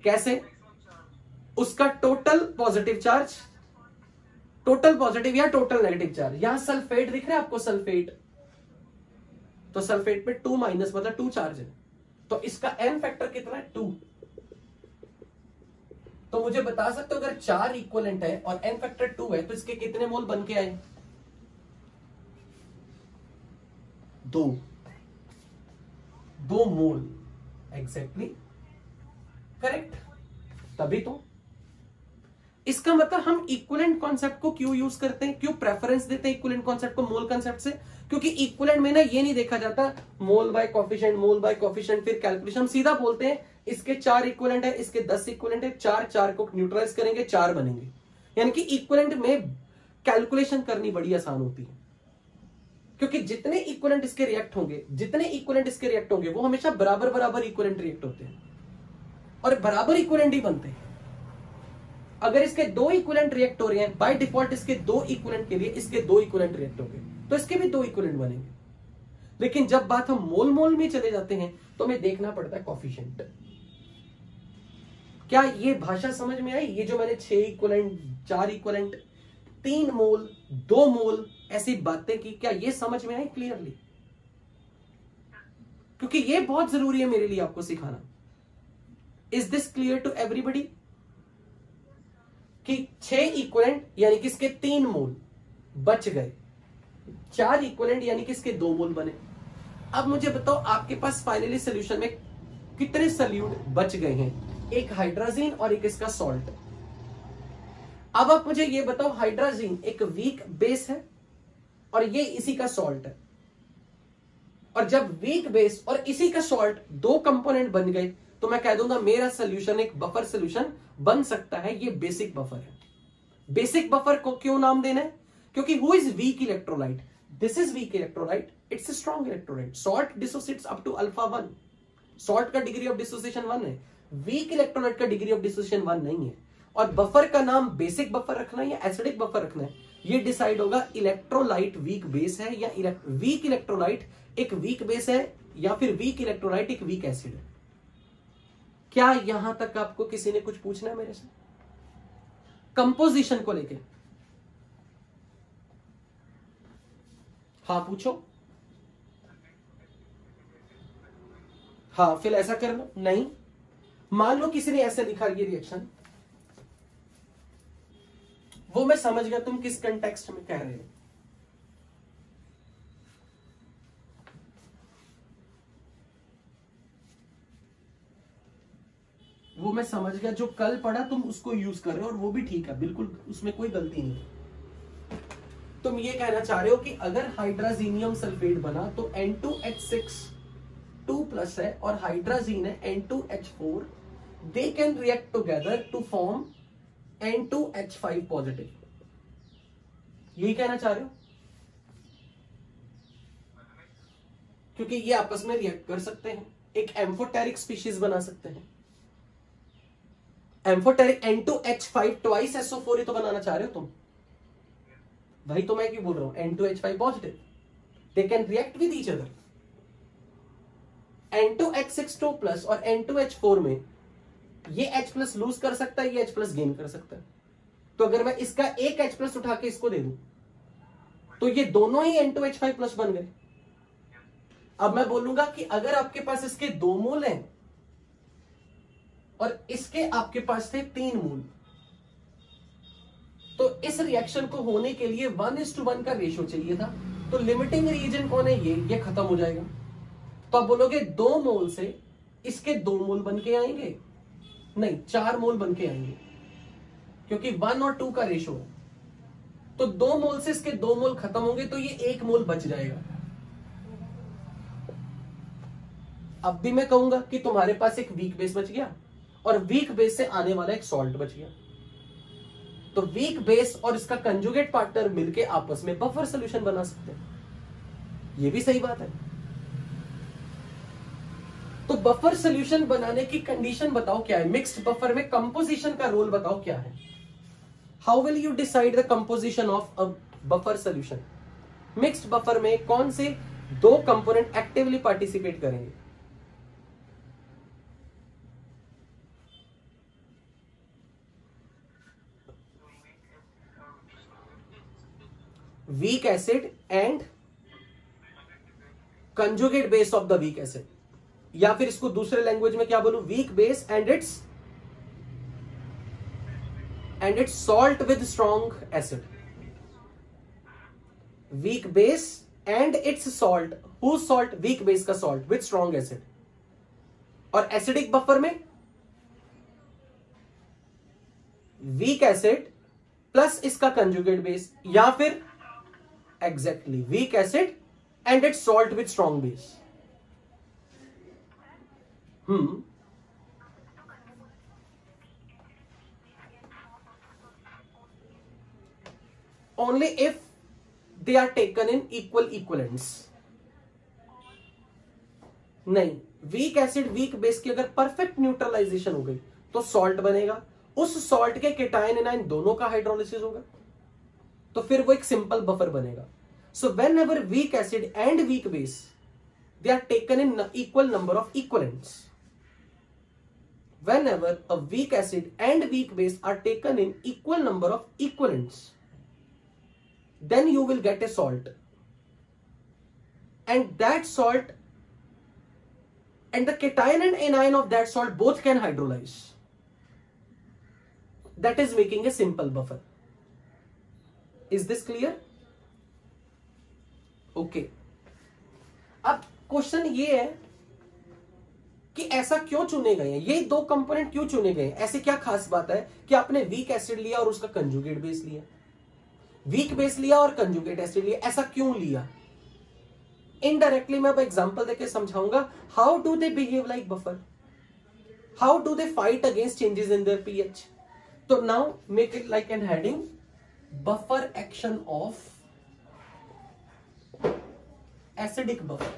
कैसे? उसका total positive charge, total positive या टोटल नेगेटिव चार्ज। यहां सल्फेट दिख रहा है आपको, सल्फेट, तो सल्फेट पे 2 माइनस मतलब 2 चार्ज है, तो इसका N फैक्टर कितना है? 2। तो मुझे बता सकते हो अगर 4 इक्विवेलेंट है और N फैक्टर 2 है तो इसके कितने मोल बन के आए? 2 मोल एग्जैक्टली करेक्ट। तभी तो इसका मतलब हम इक्विवेलेंट कॉन्सेप्ट को क्यों यूज करते हैं, क्यों प्रेफरेंस देते हैं इक्विवेलेंट कॉन्सेप्ट को मोल कॉन्सेप्ट से? क्योंकि इक्विवेलेंट में ना ये नहीं देखा जाता मोल बाय कोफिशिएंट फिर कैलकुलेशन। हम सीधा बोलते हैं इसके 4 इक्विवेलेंट है, इसके 10 इक्विवेलेंट है, 4 को न्यूट्रलाइज करेंगे, 4 बनेंगे। यानी कि इक्विवेलेंट में कैलकुलेशन करनी बड़ी आसान होती है, क्योंकि जितने इक्विवेलेंट इसके रिएक्ट होंगे वो हमेशा बराबर इक्विवेलेंट रिएक्ट होते हैं और बराबर इक्विवेलेंट ही बनते हैं। अगर इसके 2 इक्विवेलेंट रिएक्ट हो रहे हैं, बाय डिफॉल्ट इसके 2 इक्विवेलेंट के लिए इसके 2 इक्विवेलेंट रिएक्ट होंगे, तो इसके भी 2 इक्विवेलेंट बनेंगे। लेकिन जब बात हम मोल में चले जाते हैं तो हमें देखना पड़ता है कोफिशिएंट। क्या ये भाषा समझ में आई? ये जो मैंने 6 इक्विवेलेंट, 4 इक्विवेलेंट, 3 मोल, 2 मोल ऐसी बातें की, क्या ये समझ में आई क्लियरली? क्योंकि ये बहुत जरूरी है मेरे लिए आपको सिखाना। Is this clear to everybody कि 6 इक्विवेलेंट यानी कि इसके 3 मोल बच गए, 4 इक्विवेलेंट यानी कि इसके 2 मोल बने। अब मुझे बताओ आपके पास फाइनली सॉल्यूशन में कितने सॉल्यूट बच गए हैं? एक हाइड्रोजन और एक इसका सॉल्ट। अब आप मुझे ये बताओ, हाइड्रोजन एक वीक बेस है और ये इसी का सॉल्ट है, और जब वीक बेस और इसी का सॉल्ट 2 कंपोनेंट बन गए तो मैं कह दूंगा मेरा सॉल्यूशन एक बफर सॉल्यूशन बन सकता है। ये बेसिक बफर है। बेसिक बफर को क्यों नाम देना है? क्योंकि who is weak electrolyte, this is weak electrolyte, it's strong electrolyte. Salt dissociates up to alpha 1. Salt का डिग्री ऑफ डिसोसिएशन 1 है, वीक इलेक्ट्रोलाइट का डिग्री ऑफ डिसोसिएशन 1 नहीं है. और बफर का नाम बेसिक बफर रखना है या एसिडिक बफर रखना है, ये डिसाइड होगा इलेक्ट्रोलाइट वीक बेस है या वीक इलेक्ट्रोलाइट एक वीक बेस है या फिर वीक इलेक्ट्रोलाइट एक वीक एसिड है. क्या यहां तक आपको किसी ने कुछ पूछना है मेरे से कंपोजिशन को लेके? हाँ पूछो. हाँ फिर ऐसा कर लो. नहीं, मान लो किसी ने ऐसे लिखा ये रिएक्शन, वो मैं समझ गया तुम किस कंटेक्स्ट में कह रहे हो. वो मैं समझ गया, जो कल पढ़ा तुम उसको यूज कर रहे हो और वो भी ठीक है, बिल्कुल उसमें कोई गलती नहीं. तुम ये कहना चाह रहे हो कि अगर हाइड्राजीनियम सल्फेट बना तो N2H6 2+ है और हाइड्राजीन है N2H4, they can react together to form N2H5 positive. यही कहना चाह रहे हो? क्योंकि ये आपस में रिएक्ट कर सकते हैं, एक एम्फोटेरिक स्पीशीज बना सकते हैं. एम्फोटेरिक N2H5 ट्वाइस SO4 ही तो बनाना चाह रहे हो तुम. वही तो मैं क्यों बोल रहा हूं, N2H5 positive, they can react with each other. N2H6 2+ और N2H4 में ये H+ लूज कर सकता है, ये H+ गेन कर सकता है. तो अगर मैं इसका एक H+ उठा के इसको दे दूं तो ये दोनों ही N2H5+ बन गए. अब मैं बोलूंगा कि अगर आपके पास इसके 2 मोल हैं और इसके आपके पास थे 3 मोल, तो इस रिएक्शन को होने के लिए 1:1 का रेशियो चाहिए था. तो लिमिटिंग रीजन कौन है? ये खत्म हो जाएगा. तो आप बोलोगे 2 मोल से इसके 2 मोल बन के आएंगे, नहीं 4 मोल बन के आएंगे, क्योंकि 1 और 2 का रेशियो है. तो 2 मोल से इसके 2 मोल खत्म होंगे तो ये 1 मोल बच जाएगा. अब भी मैं कहूंगा कि तुम्हारे पास एक वीक बेस बच गया और वीक बेस से आने वाला एक सॉल्ट बच गया. तो वीक बेस और इसका कंजुगेट पार्टनर मिलके आपस में बफर सॉल्यूशन बना सकते हैं. ये भी सही बात है. तो बफर सॉल्यूशन बनाने की कंडीशन बताओ क्या है? मिक्स्ड बफर में कंपोजिशन का रोल बताओ क्या है? How will you decide the composition of a buffer solution? Mixed buffer में कौन से 2 कंपोनेंट एक्टिवली पार्टिसिपेट करेंगे? Week acid and conjugate base of the weak acid, या फिर इसको दूसरे लैंग्वेज में क्या बोलूं, weak base and it's salt with strong acid. Weak base and it's salt, who salt? Week base का सॉल्ट विद स्ट्रॉन्ग एसिड. और acidic buffer में वीक एसिड प्लस इसका कंजुगेट बेस, या फिर exactly week acid and it's salt with strong base. Only if they are taken in equal equivalents. नहीं, weak acid weak base की अगर perfect neutralisation हो गई तो सॉल्ट बनेगा. उस सॉल्ट के केटायन एनायन दोनों का हाइड्रोलिसिस होगा तो फिर वो एक सिंपल बफर बनेगा. So whenever weak acid and weak base they are taken in equal number of equivalents. Whenever a weak acid and weak base are taken in equal number of equivalents, then you will get a salt. And that salt and the cation and anion of that salt both can hydrolyze. That is making a simple buffer. Is this clear? Okay. अब question ये है कि ऐसा क्यों चुने गए हैं, ये 2 कंपोनेंट क्यों चुने गए हैं? ऐसे क्या खास बात है कि आपने वीक एसिड लिया और उसका कंजुगेट बेस लिया, वीक बेस लिया और कंजुगेट एसिड लिया? ऐसा क्यों लिया? इनडायरेक्टली मैं अब एग्जांपल देके समझाऊंगा. How do they behave like buffer, how do they fight against changes in their pH. तो now make it like an heading buffer action of acidic buffer.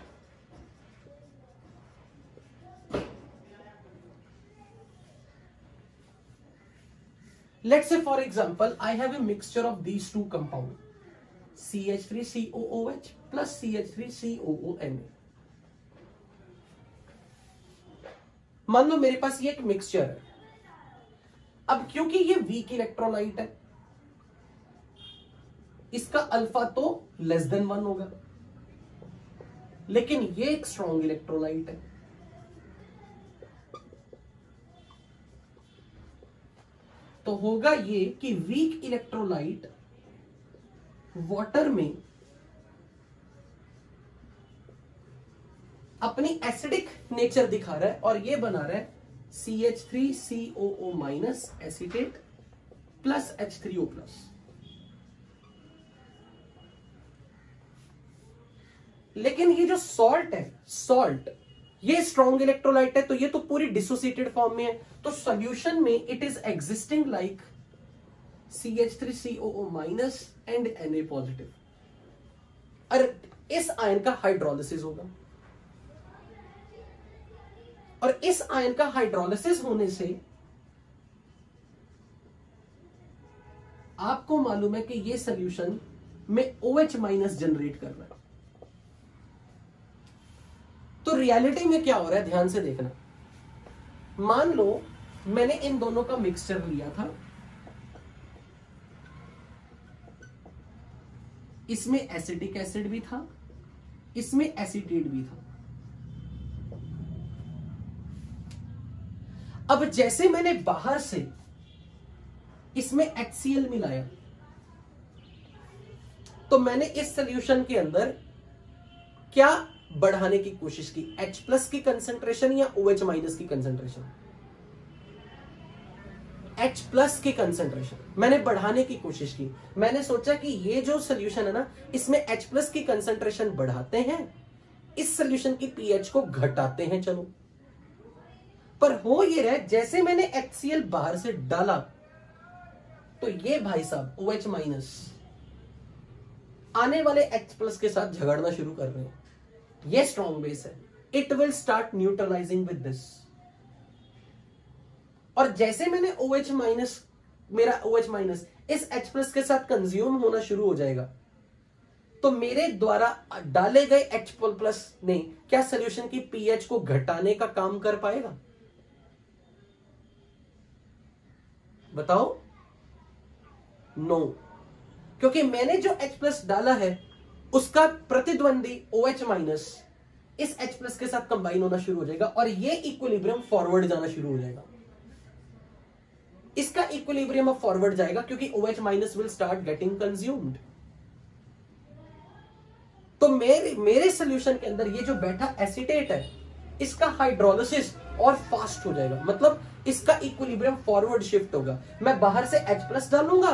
Let's say for example I have a mixture of these two compounds, CH3COOH plus CH3COONA. मान लो मेरे पास ये एक mixture है. अब क्योंकि ये weak electrolyte है, इसका अल्फा तो लेस देन 1 होगा, लेकिन ये एक स्ट्रॉन्ग इलेक्ट्रोलाइट है. तो होगा ये कि वीक इलेक्ट्रोलाइट वाटर में अपनी एसिडिक नेचर दिखा रहा है और ये बना रहा है CH3COO minus acetate plus H3O plus. लेकिन ये जो सॉल्ट है, सॉल्ट ये स्ट्रॉन्ग इलेक्ट्रोलाइट है, तो ये तो पूरी डिसोसिएटेड फॉर्म में है. तो सॉल्यूशन में it is existing like CH3COO minus and Na positive. और इस आयन का हाइड्रोलिसिस होगा, और इस आयन का हाइड्रोलिसिस होने से आपको मालूम है कि ये सॉल्यूशन में OH माइनस जनरेट कर रहा है. तो रियलिटी में क्या हो रहा है, ध्यान से देखना. मान लो मैंने इन दोनों का मिक्सचर लिया था, इसमें एसिटिक एसिड भी था, इसमें एसीटेट भी था. अब जैसे मैंने बाहर से इसमें HCl मिलाया, तो मैंने इस सॉल्यूशन के अंदर क्या बढ़ाने की कोशिश की, H प्लस की कंसंट्रेशन या OH माइनस की कंसंट्रेशन? H प्लस की कंसंट्रेशन मैंने बढ़ाने की कोशिश की. मैंने सोचा कि ये जो सॉल्यूशन है ना, इसमें H प्लस की कंसंट्रेशन बढ़ाते हैं, इस सॉल्यूशन की pH को घटाते हैं. चलो, पर हो ये रहा है जैसे मैंने HCl बाहर से डाला तो ये भाई साहब OH माइनस आने वाले H प्लस के साथ झगड़ना शुरू कर रहे हैं. ये स्ट्रॉन्ग बेस है, it will start neutralising with this. और जैसे मैंने OH माइनस, मेरा OH माइनस इस H प्लस के साथ कंज्यूम होना शुरू हो जाएगा, तो मेरे द्वारा डाले गए H प्लस ने क्या सॉल्यूशन की pH को घटाने का काम कर पाएगा? बताओ. नो, क्योंकि मैंने जो H प्लस डाला है उसका प्रतिद्वंदी OH माइनस इस H प्लस के साथ कंबाइन होना शुरू हो जाएगा और ये इक्विलिब्रियम फॉरवर्ड जाना शुरू हो जाएगा. इसका इक्विलिब्रियम अब फॉरवर्ड जाएगा क्योंकि OH minus will start getting consumed. तो मेरे सॉल्यूशन के अंदर ये जो बैठा एसीटेट है, इसका हाइड्रोलिसिस और फास्ट हो जाएगा. मतलब इसका इक्विलिब्रियम फॉरवर्ड शिफ्ट होगा. मैं बाहर से H प्लस डालूंगा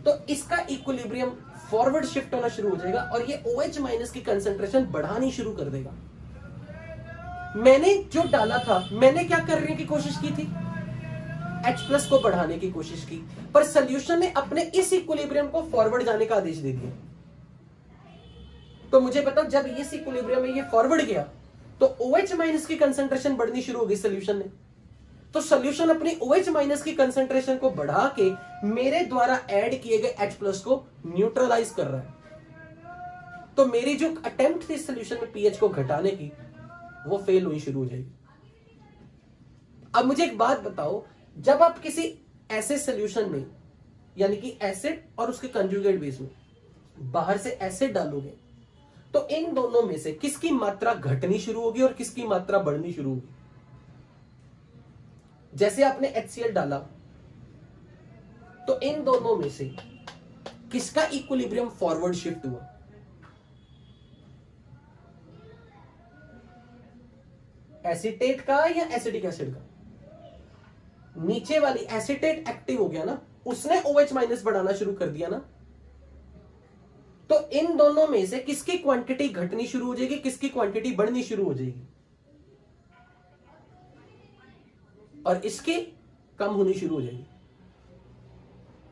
तो इसका इक्विलिब्रियम फॉरवर्ड शिफ्ट होना शुरू हो जाएगा और ये OH माइनस की कंसंट्रेशन बढ़ानी शुरू कर देगा. मैंने जो डाला था, मैंने क्या करने की कोशिश की थी, H प्लस को बढ़ाने की कोशिश की, पर सॉल्यूशन ने अपने इस इक्विलिब्रियम को फॉरवर्ड जाने का आदेश दे दिया. तो मुझे बताओ, जब इस इक्विलिब्रियम में ये फॉरवर्ड गया तो OH माइनस की कंसंट्रेशन बढ़नी शुरू हो गई सॉल्यूशन ने. तो सॉल्यूशन अपनी OH माइनस की कंसंट्रेशन को बढ़ा के मेरे द्वारा ऐड किए गए H प्लस को न्यूट्रलाइज कर रहा है. तो मेरी जो अटेम्प्ट थी सॉल्यूशन में pH को घटाने की, वो फेल हुई शुरू हो जाएगी. अब मुझे एक बात बताओ, जब आप किसी ऐसे सॉल्यूशन में, यानी कि एसिड और उसके कंजुगेट बेस में बाहर से एसिड डालोगे, तो इन दोनों में से किसकी मात्रा घटनी शुरू होगी और किसकी मात्रा बढ़नी शुरू होगी? जैसे आपने HCl डाला तो इन दोनों में से किसका इक्विलिब्रियम फॉरवर्ड शिफ्ट हुआ? एसीटेट का या एसिडिक एसिड का? नीचे वाली एसीटेट एक्टिव हो गया ना, उसने OH माइनस बढ़ाना शुरू कर दिया ना. तो इन दोनों में से किसकी क्वांटिटी घटनी शुरू हो जाएगी, किसकी क्वांटिटी बढ़नी शुरू हो जाएगी? और इसकी कम होनी शुरू हो जाएगी.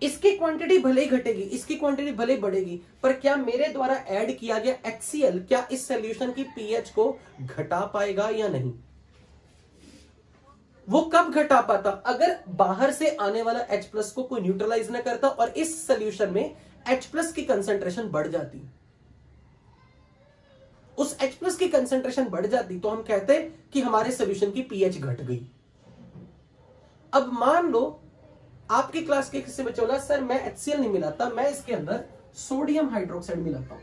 इसकी क्वांटिटी भले ही घटेगी, इसकी क्वांटिटी भले ही बढ़ेगी, पर क्या मेरे द्वारा ऐड किया गया HCl क्या इस सॉल्यूशन की पीएच को घटा पाएगा या नहीं? वो कब घटा पाता? अगर बाहर से आने वाला H+ को कोई न्यूट्रलाइज ना करता और इस सॉल्यूशन में H+ की कंसंट्रेशन बढ़ जाती। उस H+ की कंसंट्रेशन बढ़ जाती तो हम कहते कि हमारे सॉल्यूशन की पीएच घट गई। अब मान लो आपकी क्लास के किसी बच्चे बोला सर मैं HCl नहीं मिलाता, मैं इसके अंदर सोडियम हाइड्रोक्साइड मिलाता हूं।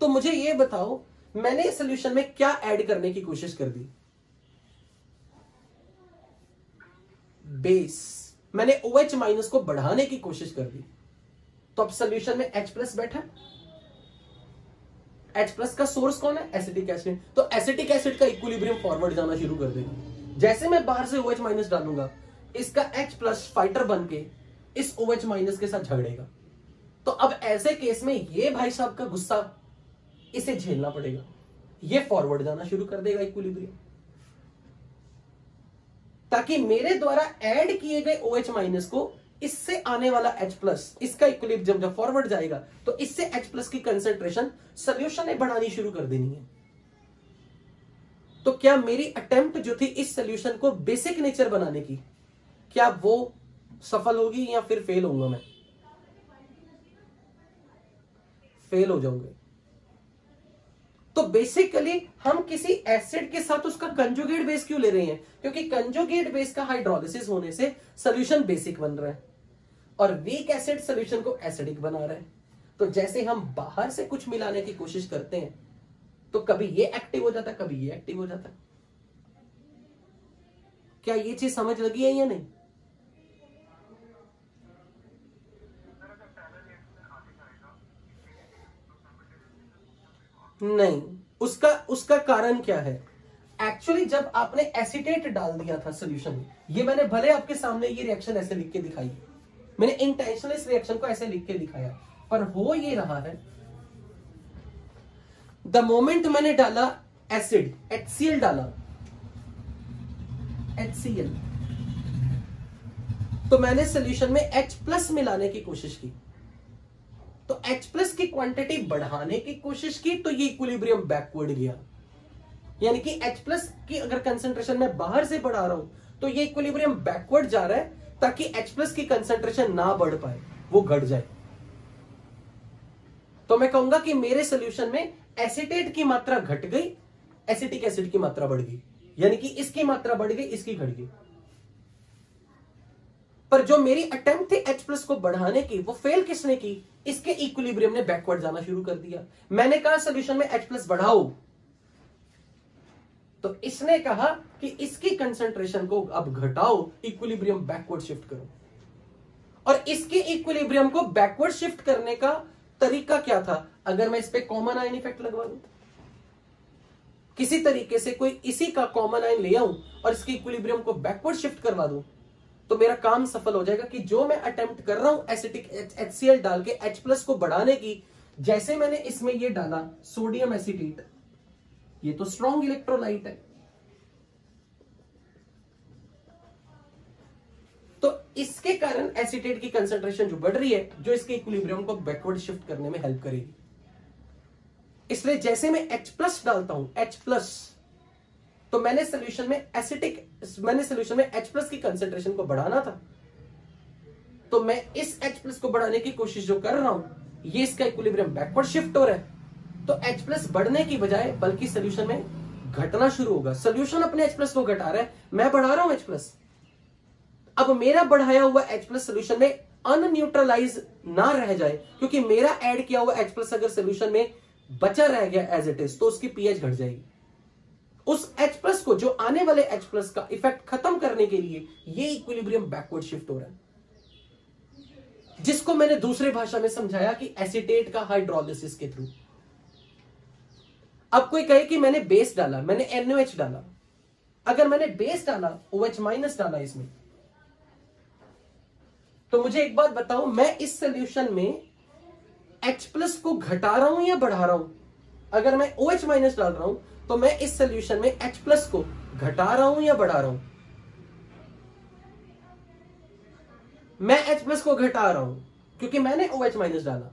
तो मुझे ये बताओ मैंने इस सॉल्यूशन में क्या ऐड करने की कोशिश कर दी? बेस। मैंने OH- को बढ़ाने की कोशिश कर दी। तो अब सॉल्यूशन में H+ बैठा। H+ का सोर्स कौन है? Acetic acid. तो एसिटिक एसिड का इक्विलिब्रियम फॉरवर्ड जाना शुरू कर देगा। जैसे मैं बाहर से OH- डालूंगा, इसका H+ फाइटर बन के इस OH- के साथ झगड़ेगा। तो अब ऐसे केस में ये भाई साहब का गुस्सा इसे झेलना पड़ेगा, ये फॉरवर्ड जाना शुरू कर देगा इक्विलिब्रियम, ताकि मेरे द्वारा ऐड किए गए OH- को इससे आने वाला H+, इसका इक्विलिब्रियम जब फॉरवर्ड जाएगा तो इससे H+ की कंसंट्रेशन सॉल्यूशन ने बढ़ानी शुरू कर देनी है। तो क्या मेरी अटेम्प्ट जो थी इस सॉल्यूशन को बेसिक नेचर बनाने की, क्या वो सफल होगी या फिर फेल होऊंगा? मैं फेल हो जाऊंगा। तो बेसिकली हम किसी एसिड के साथ उसका कंजुगेट बेस क्यों ले रहे हैं? क्योंकि कंजुगेट बेस का हाइड्रोलिसिस होने से सॉल्यूशन बेसिक बन रहा है और वीक एसिड सॉल्यूशन को एसिडिक बना रहा है। तो जैसे हम बाहर से कुछ मिलाने की कोशिश करते हैं तो कभी ये एक्टिव हो जाता है, कभी ये एक्टिव हो जाता है। क्या ये चीज समझ लगी है या नहीं? नहीं, उसका कारण क्या है? एक्चुअली जब आपने एसीटेट डाल दिया था सॉल्यूशन में, ये मैंने भले आपके सामने ये रिएक्शन ऐसे लिख के दिखाई, मैंने इंटेंशनली इस रिएक्शन को ऐसे लिख के दिखाया, पर हो ये रहा है द मोमेंट मैंने डाला एसिड, HCl डाला, HCl, तो मैंने सॉल्यूशन में H+ मिलाने की कोशिश की, तो H+ की क्वांटिटी बढ़ाने की कोशिश की, तो ये इक्विलिब्रियम बैकवर्ड गया। यानी कि H+ की अगर कंसंट्रेशन मैं बाहर से बढ़ा रहा हूं तो ये इक्विलिब्रियम बैकवर्ड जा रहा है, ताकि H+ की कंसंट्रेशन ना बढ़ पाए, वो घट जाए। तो मैं कहूंगा कि मेरे सॉल्यूशन में एसीटेट की मात्रा घट गई, एसिटिक एसिड की मात्रा बढ़ गई, यानी कि इसकी मात्रा बढ़ गई, इसकी घट गई। पर जो मेरी अटेम्प्ट थी H+ को बढ़ाने की, वो फेल किसने की? इसके इक्विलिब्रियम ने बैकवर्ड जाना शुरू कर दिया। मैंने कहा सॉल्यूशन में H+ बढ़ाओ, तो इसने कहा कि इसकी कंसंट्रेशन को अब घटाओ, इक्विलिब्रियम बैकवर्ड शिफ्ट करो। और इसके इक्विलिब्रियम को बैकवर्ड शिफ्ट करने का तरीका क्या था? अगर मैं इस पे कॉमन आयन इफेक्ट लगवा दूं, किसी तरीके से कोई इसी का कॉमन आयन ले आऊं और इसके इक्विलिब्रियम को बैकवर्ड शिफ्ट करवा दूं, तो मेरा काम सफल हो जाएगा कि जो मैं अटेम्प्ट कर रहा हूं एसिटिक HCl डाल के H+ को बढ़ाने की, जैसे मैंने इसमें ये डाला सोडियम एसिटेट, ये तो स्ट्रॉन्ग इलेक्ट्रोलाइट है, तो इसके कारण एसिटेट की कंसंट्रेशन जो बढ़ रही है, जो इसके इक्विलिब्रियम को बैकवर्ड शिफ्ट करने में हेल्प करेगी। इसलिए जैसे मैं H+ डालता हूं, H+, तो मैंने सॉल्यूशन में H+ की कंसंट्रेशन को बढ़ाना था, तो मैं इस H+ को बढ़ाने की कोशिश जो कर रहा हूं, ये इसका इक्विलिब्रियम बैकवर्ड शिफ्ट हो रहा है। तो H+ बढ़ने की बजाय बल्कि सॉल्यूशन में घटना शुरू होगा। सॉल्यूशन अपने H+ को घटा रहा है, मैं बढ़ा रहा हूं H+। अब मेरा बढ़ाया हुआ H+ सॉल्यूशन में अनन्यूट्रलाइज ना रह जाए, क्योंकि मेरा ऐड किया हुआ H+ अगर सॉल्यूशन में बचा रह गया एज इट इज, तो उसकी पीएच घट जाएगी। उस H+ को, जो आने वाले H+ का इफेक्ट खत्म करने के लिए ये इक्विलिब्रियम बैकवर्ड शिफ्ट हो रहा है, जिसको मैंने दूसरे भाषा में समझाया कि एसीटेट का हाइड्रोलिसिस के थ्रू। अब कोई कहे कि मैंने बेस डाला, मैंने NaOH डाला, अगर मैंने बेस डाला, OH- डाला इसमें, तो मुझे एक बात बताओ, मैं इस सॉल्यूशन में H+ को घटा रहा हूं या बढ़ा रहा हूं? अगर मैं OH- डाल रहा हूं तो मैं इस सॉल्यूशन में H+ को घटा रहा हूं या बढ़ा रहा हूं? मैं H+ को घटा रहा हूं क्योंकि मैंने OH- डाला।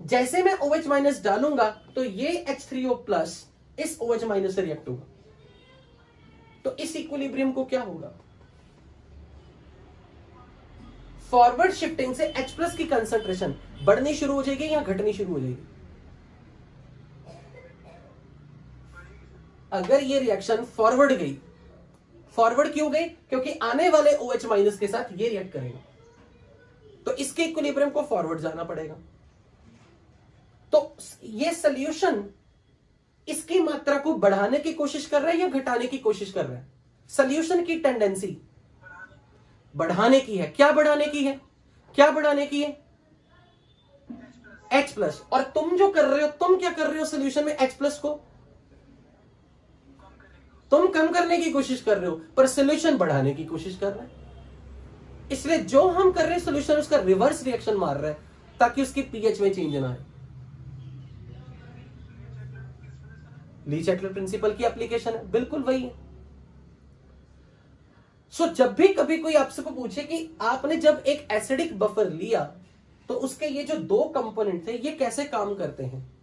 जैसे मैं OH- डालूंगा तो ये H3O+ इस OH- से रिएक्ट होगा। तो इस इक्विलिब्रियम को क्या होगा, फॉरवर्ड शिफ्टिंग से H+ की कंसंट्रेशन बढ़नी शुरू हो जाएगी या घटनी शुरू हो जाएगी? अगर ये रिएक्शन फॉरवर्ड गई, फॉरवर्ड क्यों गई, क्योंकि आने वाले OH- के साथ ये रिएक्ट करेगा, तो इसके इक्विलिब्रियम को फॉरवर्ड जाना पड़ेगा। तो ये सॉल्यूशन इसकी मात्रा को बढ़ाने की कोशिश कर रहा है या घटाने की कोशिश कर रहा है? सॉल्यूशन की टेंडेंसी बढ़ाने की है। क्या बढ़ाने की है, क्या बढ़ाने की है? H+। और तुम जो कर रहे हो, तुम क्या कर रहे हो सॉल्यूशन में? H+ को तुम कम करने की कोशिश कर रहे हो, पर सॉल्यूशन बढ़ाने की कोशिश कर रहा है। इसलिए जो हम कर रहे हैं सॉल्यूशन, उसका रिवर्स रिएक्शन मार रहा है ताकि उसकी पीएच में चेंज ना आए। ली-चैटलर प्रिंसिपल की एप्लीकेशन है, बिल्कुल वही है। जब भी कभी कोई आपसे को पूछे कि आपने जब एक एसिडिक बफर लिया तो उसके ये जो दो कंपोनेंट थे ये कैसे काम करते हैं,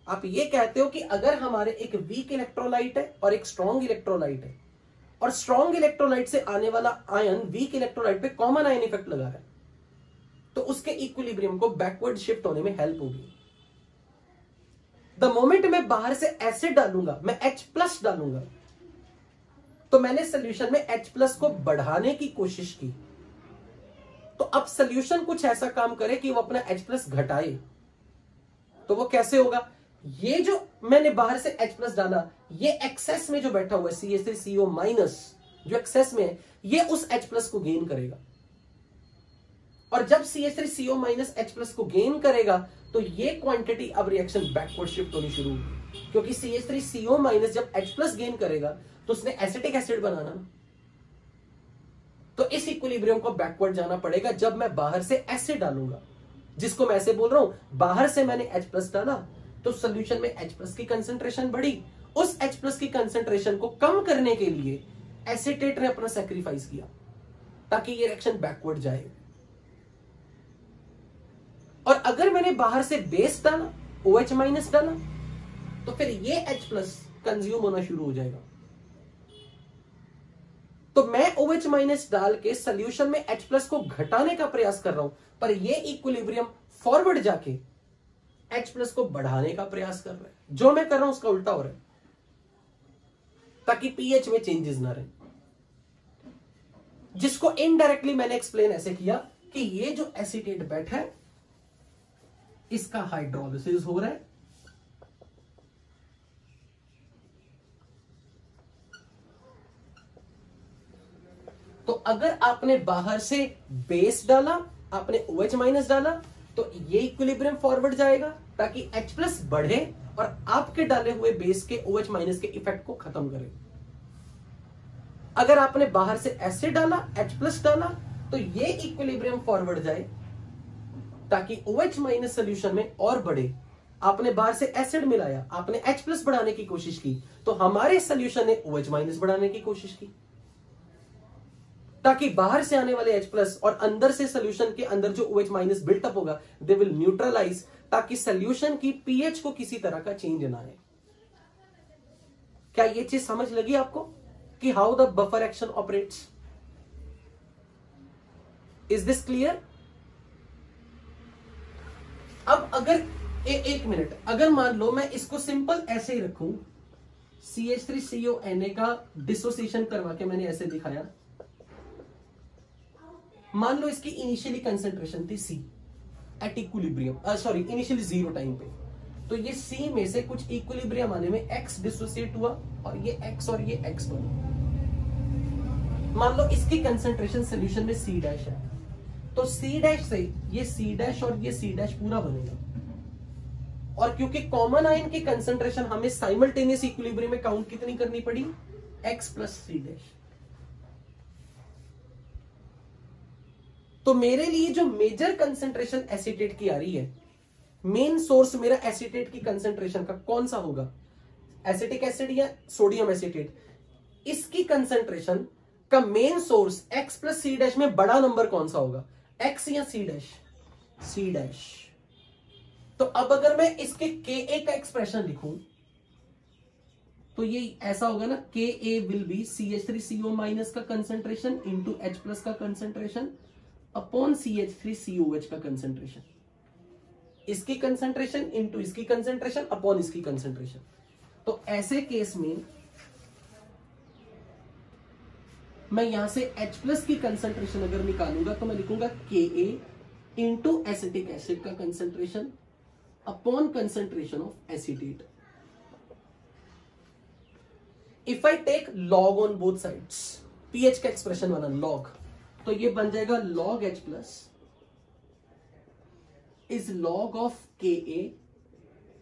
आप ये कहते हो कि अगर हमारे एक वीक इलेक्ट्रोलाइट है और एक स्ट्रॉन्ग इलेक्ट्रोलाइट है, और स्ट्रॉन्ग इलेक्ट्रोलाइट से आने वाला आयन वीक इलेक्ट्रोलाइट पे कॉमन आयन इफेक्ट लगा रहा है, तो उसके इक्विलिब्रियम को बैकवर्ड शिफ्ट होने में हेल्प होगी। द मोमेंट मैं बाहर से एसिड डालूंगा, मैं H+ डालूंगा, तो मैंने सॉल्यूशन में H+ को बढ़ाने की कोशिश की, तो अब सॉल्यूशन कुछ ऐसा काम करे कि वो अपना H+ घटाए। तो वो कैसे होगा? ये जो मैंने बाहर से H+ डाला, ये एक्सेस में जो बैठा हुआ है CH3CO- जो एक्सेस में है, ये उस H+ को गेन करेगा। और जब CH3CO- H+ को गेन करेगा तो ये क्वांटिटी अब रिएक्शन बैकवर्ड शिफ्ट होनी शुरू होगी, क्योंकि CH3CO- जब H+ गेन करेगा तो उसने एसिटिक एसिड बनाना ना, तो इस इक्विलिब्रियम को बैकवर्ड जाना पड़ेगा जब मैं बाहर से एसिड डालूंगा, जिसको मैं ऐसे बोल रहा हूं, बाहर से मैंने H+ डाला तो सॉल्यूशन में H+ की कंसंट्रेशन बढ़ी, उस H+ की कंसंट्रेशन को कम करने के लिए एसीटेट ने अपना सैक्रिफाइस किया ताकि ये रिएक्शन बैकवर्ड जाए। और अगर मैंने बाहर से बेस डाला, OH- डाला, तो फिर ये H+ कंज्यूम होना शुरू हो जाएगा। तो मैं OH- डाल के सॉल्यूशन में H+ को घटाने का प्रयास कर रहा हूं, पर ये इक्विलिब्रियम फॉरवर्ड जाके H+ को बढ़ाने का प्रयास कर रहा है। जो मैं कर रहा हूं उसका उल्टा हो रहा है, ताकि पीएच में चेंजेस ना रहे, जिसको इनडायरेक्टली मैंने एक्सप्लेन ऐसे किया कि ये जो एसीटेट बैठा है इसका हाइड्रोलिसिस हो रहा है, तो अगर आपने बाहर से बेस डाला, आपने OH- डाला, तो ये इक्विलिब्रियम फॉरवर्ड जाएगा ताकि H+ बढ़े और आपके डाले हुए बेस के OH- के इफेक्ट को खत्म करे। अगर आपने बाहर से एसिड डाला, H+ डाला, तो ये इक्विलिब्रियम फॉरवर्ड जाए ताकि OH- सॉल्यूशन में और बढ़े। आपने बाहर से एसिड मिलाया, आपने H+ बढ़ाने की कोशिश की, तो हमारे सॉल्यूशन ने OH- बढ़ाने की कोशिश की, ताकि बाहर से आने वाले H+ और अंदर से सॉल्यूशन के अंदर जो OH- बिल्टअप होगा, दे विल न्यूट्रलाइज, ताकि सॉल्यूशन की पीएच को किसी तरह का चेंज ना आए। क्या ये चीज समझ लगी आपको कि how the buffer action operates? Is this clear? अब अगर एक मिनट, अगर मान लो मैं इसको सिंपल ऐसे ही रखूं, CH3CO का डिसोसिएशन करवा के मैंने ऐसे दिखाया, मान लो इसकी इनिशियली कंसेंट्रेशन थी C at equilibrium, sorry initially 0 time पे, तो ये C में से कुछ इक्विलिब्रियम आने में X डिसोसिएट हुआ और ये X और ये X बना। मान लो इसकी कंसेंट्रेशन सॉल्यूशन में C' है, तो C' से ये C' और ये C' पूरा बनेगा, और क्योंकि कॉमन आयन की कंसेंट्रेशन हमें साइमल्टेनियस इक्विलिब्रियम में काउंट कितनी करनी पड़ी? X + C'। तो मेरे लिए जो मेजर कंसेंट्रेशन एसीटेट की आ रही है, मेन सोर्स मेरा एसीटेट की कंसेंट्रेशन का कौन सा होगा? एसिटिक एसिड या सोडियम एसीटेट? इसकी कंसेंट्रेशन का main source x plus C dash में बड़ा नंबर कौन सा होगा, x या सी डैश, सी डैश। तो अब अगर मैं इसके ka का एक्सप्रेशन लिखूं तो ये ऐसा होगा ना, ka will be CH3CO minus का कंसेंट्रेशन इंटू H प्लस का कंसेंट्रेशन अपॉन CH3COH का कंसेंट्रेशन, इसकी कंसेंट्रेशन इंटू इसकी कंसेंट्रेशन अपॉन इसकी कंसेंट्रेशन। तो ऐसे केस में मैं यहां से H प्लस की कंसेंट्रेशन अगर निकालूंगा तो मैं लिखूंगा Ka इंटू एसिटिक एसिड का concentration upon concentration of acetate. If I take log on both sides, pH का एक्सप्रेशन वाला लॉग, तो ये बन जाएगा log H plus is log of Ka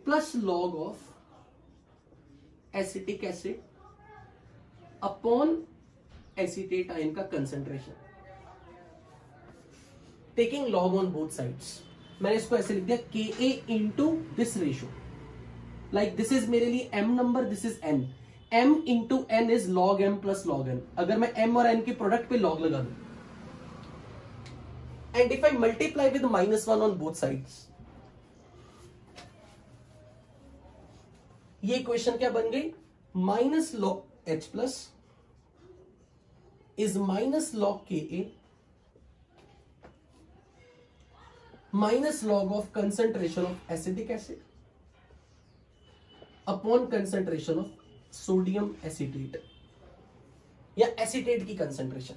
plus log of acetic acid upon acetate ion का concentration, taking log on both sides. मैंने इसको ऐसे लिख दिया Ka into this ratio, like this is मेरे लिए m number, this is n, m into n is log m plus log n। अगर मैं m और n के प्रोडक्ट पे log लगा दूं, and if I multiply with -1 on both sides, ये इक्वेशन क्या बन गई, minus log H plus is minus log Ka minus log of concentration of acetic acid upon concentration of sodium acetate या acetate की concentration.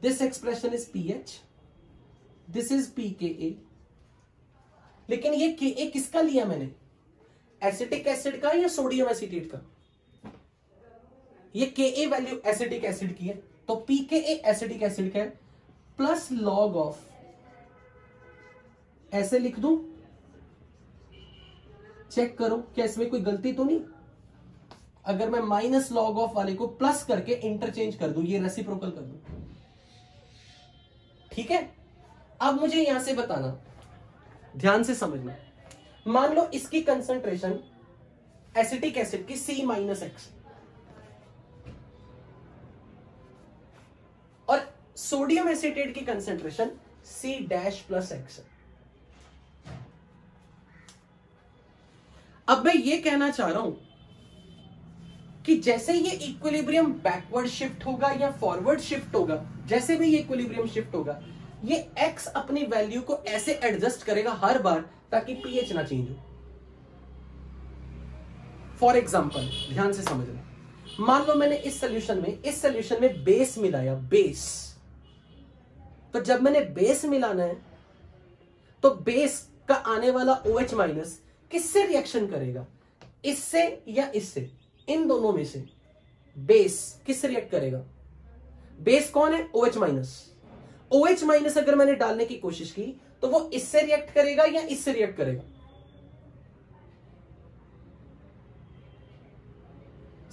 This expression is pH, this is pKa। लेकिन ये Ka किसका लिया मैंने, एसिटिक एसिड का या sodium acetate का, ये Ka वैल्यू एसिटिक एसिड की है, तो pKa एसिटिक एसिड का है प्लस लॉग ऑफ, ऐसे लिख दूं, चेक करो क्या इसमें कोई गलती तो नहीं। अगर मैं माइनस लॉग ऑफ वाले को प्लस करके इंटरचेंज कर दूं, ये रेसिप्रोकल कर दूं, ठीक है। अब मुझे यहां से बताना, ध्यान से समझना, मान लो इसकी कंसंट्रेशन एसिटिक एसिड की C माइनस एक्स और सोडियम एसीटेट की concentration C dash plus x. अब मैं ये कहना चाह रहा हूं कि जैसे ये इक्विलिब्रियम बैकवर्ड शिफ्ट होगा या फॉरवर्ड शिफ्ट होगा, जैसे भी ये इक्विलिब्रियम शिफ्ट होगा, ये x अपनी वैल्यू को ऐसे एडजस्ट करेगा हर बार ताकि pH ना चेंज हो। फॉर एग्जाम्पल ध्यान से समझना, मान लो मैंने इस सोल्यूशन में बेस मिलाया, बेस, तो जब मैंने बेस मिलाना है तो बेस का आने वाला OH माइनस किससे रिएक्शन करेगा, इससे या इससे, इन दोनों में से बेस किससे रिएक्ट करेगा, बेस कौन है, OH माइनस। OH माइनस अगर मैंने डालने की कोशिश की तो वो इससे रिएक्ट करेगा या इससे रिएक्ट करेगा,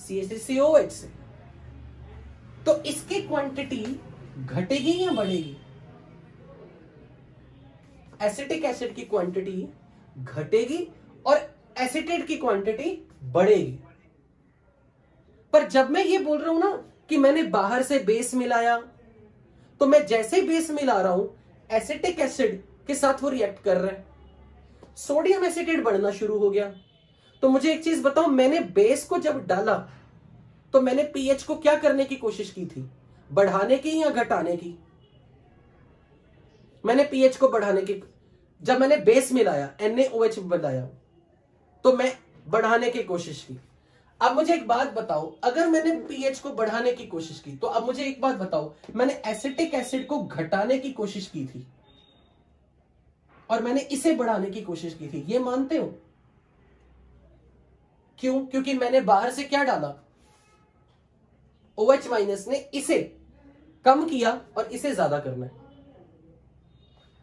CH3COH से। तो इसकी क्वांटिटी घटेगी या बढ़ेगी, एसिटिक एसिड की क्वांटिटी घटेगी और एसीटेट की क्वांटिटी बढ़ेगी। पर जब मैं ये बोल रहा हूं ना कि मैंने बाहर से बेस मिलाया, तो मैं जैसे ही बेस मिला रहा हूं एसिटिक एसिड के साथ वो रिएक्ट कर रहा है, सोडियम एसीटेट बढ़ना शुरू हो गया। तो मुझे एक चीज बताओ, मैंने बेस को जब डाला तो मैंने पीएच को क्या करने की कोशिश की थी, बढ़ाने की या घटाने की, मैंने पीएच को बढ़ाने की। जब मैंने बेस मिलाया NaOH बनाया तो मैं बढ़ाने की कोशिश की। अब मुझे एक बात बताओ, अगर मैंने पीएच को बढ़ाने की कोशिश की तो अब मुझे एक बात बताओ, मैंने एसिटिक एसिड को घटाने की कोशिश की थी और मैंने इसे बढ़ाने की कोशिश की थी, ये मानते हो? क्यों? क्योंकि मैंने बाहर से क्या डाला, OH माइनस ने इसे कम किया और इसे ज्यादा करना है।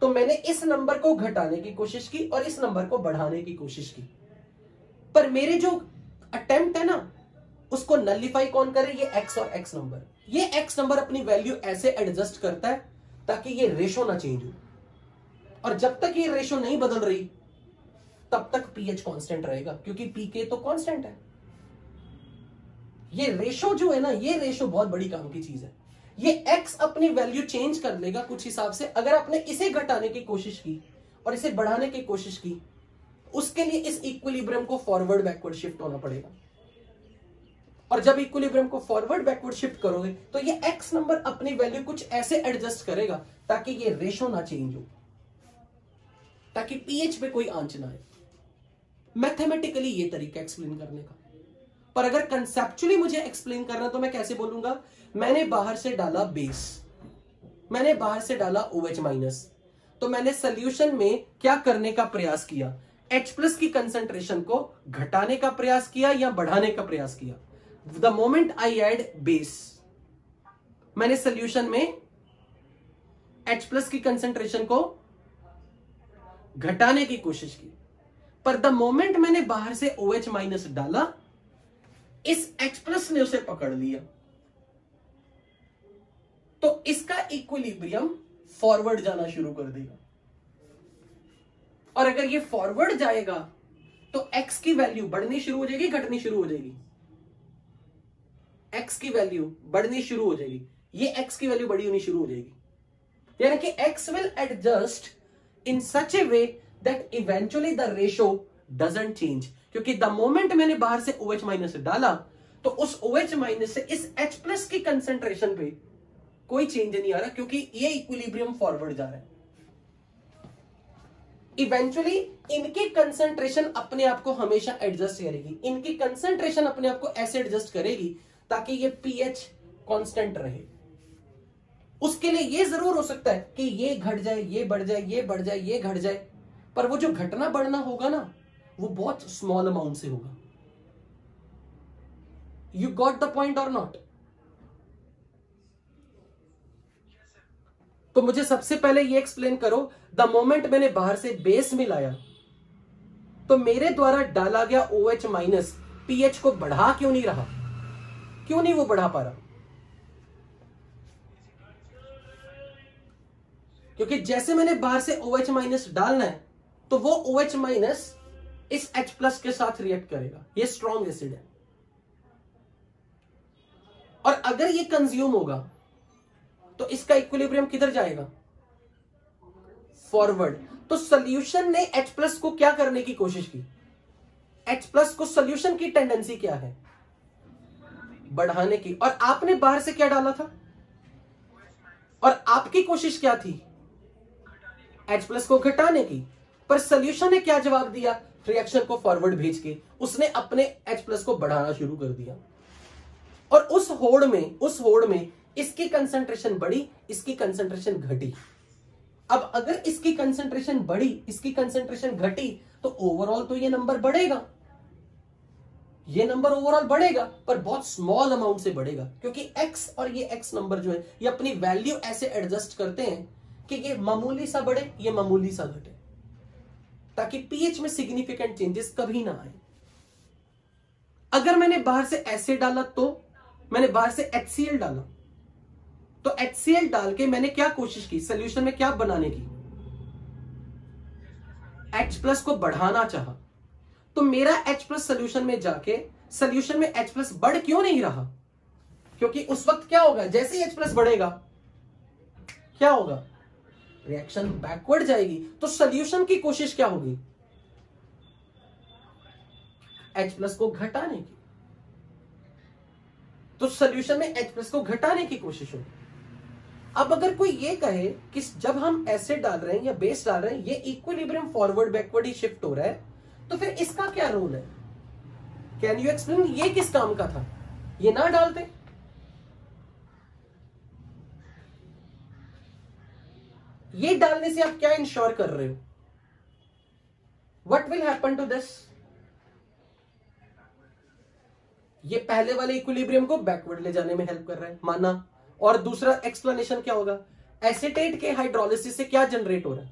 तो मैंने इस नंबर को घटाने की कोशिश की और इस नंबर को बढ़ाने की कोशिश की, पर मेरे जो अटेम्प्ट है ना उसको नलिफाई कौन करे, ये x और x नंबर। ये x नंबर अपनी वैल्यू ऐसे एडजस्ट करता है ताकि ये रेशो ना चेंज हो, और जब तक ये रेशो नहीं बदल रही तब तक pH कांस्टेंट रहेगा, क्योंकि pK तो कांस्टेंट है। ये रेशो जो है ना, ये रेशो बहुत बड़ी काम की चीज है। ये x अपनी वैल्यू चेंज कर लेगा कुछ हिसाब से। अगर आपने इसे घटाने की कोशिश की और इसे बढ़ाने की कोशिश की, उसके लिए इस इक्विलिब्रियम को फॉरवर्ड बैकवर्ड शिफ्ट होना पड़ेगा। और जब इक्विलिब्रियम को फॉरवर्ड बैकवर्ड शिफ्ट करोगे तो ये x नंबर अपनी वैल्यू कुछ ऐसे एडजस्ट करेगा ताकि ये रेशो ना चेंज हो, ताकि pH पे कोई आंच ना आए। मैथमेटिकली ये तरीका एक्सप्लेन करने का। पर अगर कंसेप्चुअली मुझे एक्सप्लेन करना तो मैं कैसे बोलूंगा, मैंने बाहर से डाला बेस, मैंने बाहर से डाला OH माइनस, तो मैंने सॉल्यूशन में क्या करने का प्रयास किया, H प्लस की कंसंट्रेशन को घटाने का प्रयास किया या बढ़ाने का प्रयास किया। The moment I add base, मैंने सॉल्यूशन में H प्लस की कंसंट्रेशन को घटाने की कोशिश की, पर द मोमेंट मैंने बाहर से OH माइनस डाला, इस H प्लस ने उसे पकड़ लिया, तो इसका इक्विलिब्रियम फॉरवर्ड जाना शुरू कर देगा। और अगर ये फॉरवर्ड जाएगा तो x की वैल्यू बढ़नी शुरू हो जाएगी, घटनी शुरू हो जाएगी। x की वैल्यू बढ़नी शुरू हो जाएगी, ये x की वैल्यू बड़ी होनी शुरू हो जाएगी। यानी कि x will adjust in such A way that eventually the ratio doesn't change. क्योंकि द मोमेंट मैंने बाहर से OH माइनस डाला तो उस OH माइनस से इस H प्लस की कंसंट्रेशन पे कोई चेंज नहीं आ रहा, क्योंकि ये इक्विलिब्रियम फॉरवर्ड जा रहा है। इवेंचुअली इनकी कंसंट्रेशन अपने आप को हमेशा एडजस्ट करेगी, इनकी कंसंट्रेशन अपने आप को ऐसे एडजस्ट करेगी ताकि ये pH कांस्टेंट रहे। उसके लिए ये जरूर हो सकता है कि ये घट जाए, ये बढ़ जाए, ये बढ़ जाए, ये घट जाए, पर वो जो घटना बढ़ना होगा ना, वो बहुत स्मॉल अमाउंट से होगा। यू गॉट द पॉइंट और नॉट? तो मुझे सबसे पहले ये एक्सप्लेन करो, द मोमेंट मैंने बाहर से बेस मिलाया तो मेरे द्वारा डाला गया OH माइनस pH को बढ़ा क्यों नहीं रहा, क्यों नहीं वो बढ़ा पा रहा? क्योंकि जैसे मैंने बाहर से OH माइनस डालना है तो वो OH माइनस इस H प्लस के साथ रिएक्ट करेगा। ये स्ट्रॉन्ग एसिड है, और अगर ये कंज्यूम होगा तो इसका इक्विलिब्रियम किधर जाएगा, फॉरवर्ड। तो सॉल्यूशन ने H प्लस को क्या करने की कोशिश की, H प्लस को सॉल्यूशन की टेंडेंसी क्या है, बढ़ाने की। और आपने बाहर से क्या डाला था, और आपकी कोशिश क्या थी, H प्लस को घटाने की। पर सॉल्यूशन ने क्या जवाब दिया, रिएक्शन को फॉरवर्ड भेज के उसने अपने H प्लस को बढ़ाना शुरू कर दिया। और उस होड़ में इसकी कंसंट्रेशन बढ़ी, इसकी कंसंट्रेशन घटी। अब अगर इसकी कंसंट्रेशन बढ़ी, इसकी कंसंट्रेशन घटी, तो ओवरऑल तो ये नंबर बढ़ेगा, ये नंबर ओवरऑल बढ़ेगा, पर बहुत स्मॉल अमाउंट से बढ़ेगा। क्योंकि x और ये x नंबर जो है ये अपनी वैल्यू ऐसे एडजस्ट करते हैं कि ये मामूली सा बढ़े, ये मामूली सा घटे, ताकि pH में सिग्निफिकेंट चेंजेस कभी ना आए। अगर मैंने बाहर से एसिड डाला, तो मैंने बाहर से HCl डाला, तो HCl डाल के मैंने क्या कोशिश की, सॉल्यूशन में क्या बनाने की, H प्लस को बढ़ाना चाहा। तो मेरा H प्लस सॉल्यूशन में जाके सॉल्यूशन में H प्लस बढ़ क्यों नहीं रहा, क्योंकि उस वक्त क्या होगा, जैसे ही H प्लस बढ़ेगा क्या होगा, रिएक्शन बैकवर्ड जाएगी। तो सॉल्यूशन की कोशिश क्या होगी, H प्लस को घटाने की। तो सॉल्यूशन में H प्लस को घटाने की कोशिश होगी। अब अगर कोई ये कहे कि जब हम एसिड डाल रहे हैं या बेस डाल रहे हैं ये इक्विलिब्रियम फॉरवर्ड बैकवर्ड ही शिफ्ट हो रहा है, तो फिर इसका क्या रोल है, कैन यू एक्सप्लेन, ये किस काम का था, ये ना डालते। ये डालने से आप क्या इंश्योर कर रहे हो, what will happen to this, ये पहले वाले इक्विलिब्रियम को बैकवर्ड ले जाने में हेल्प कर रहा है, माना। और दूसरा एक्सप्लेनेशन क्या होगा, एसीटेट के हाइड्रोलिसिस से क्या जनरेट हो रहा है,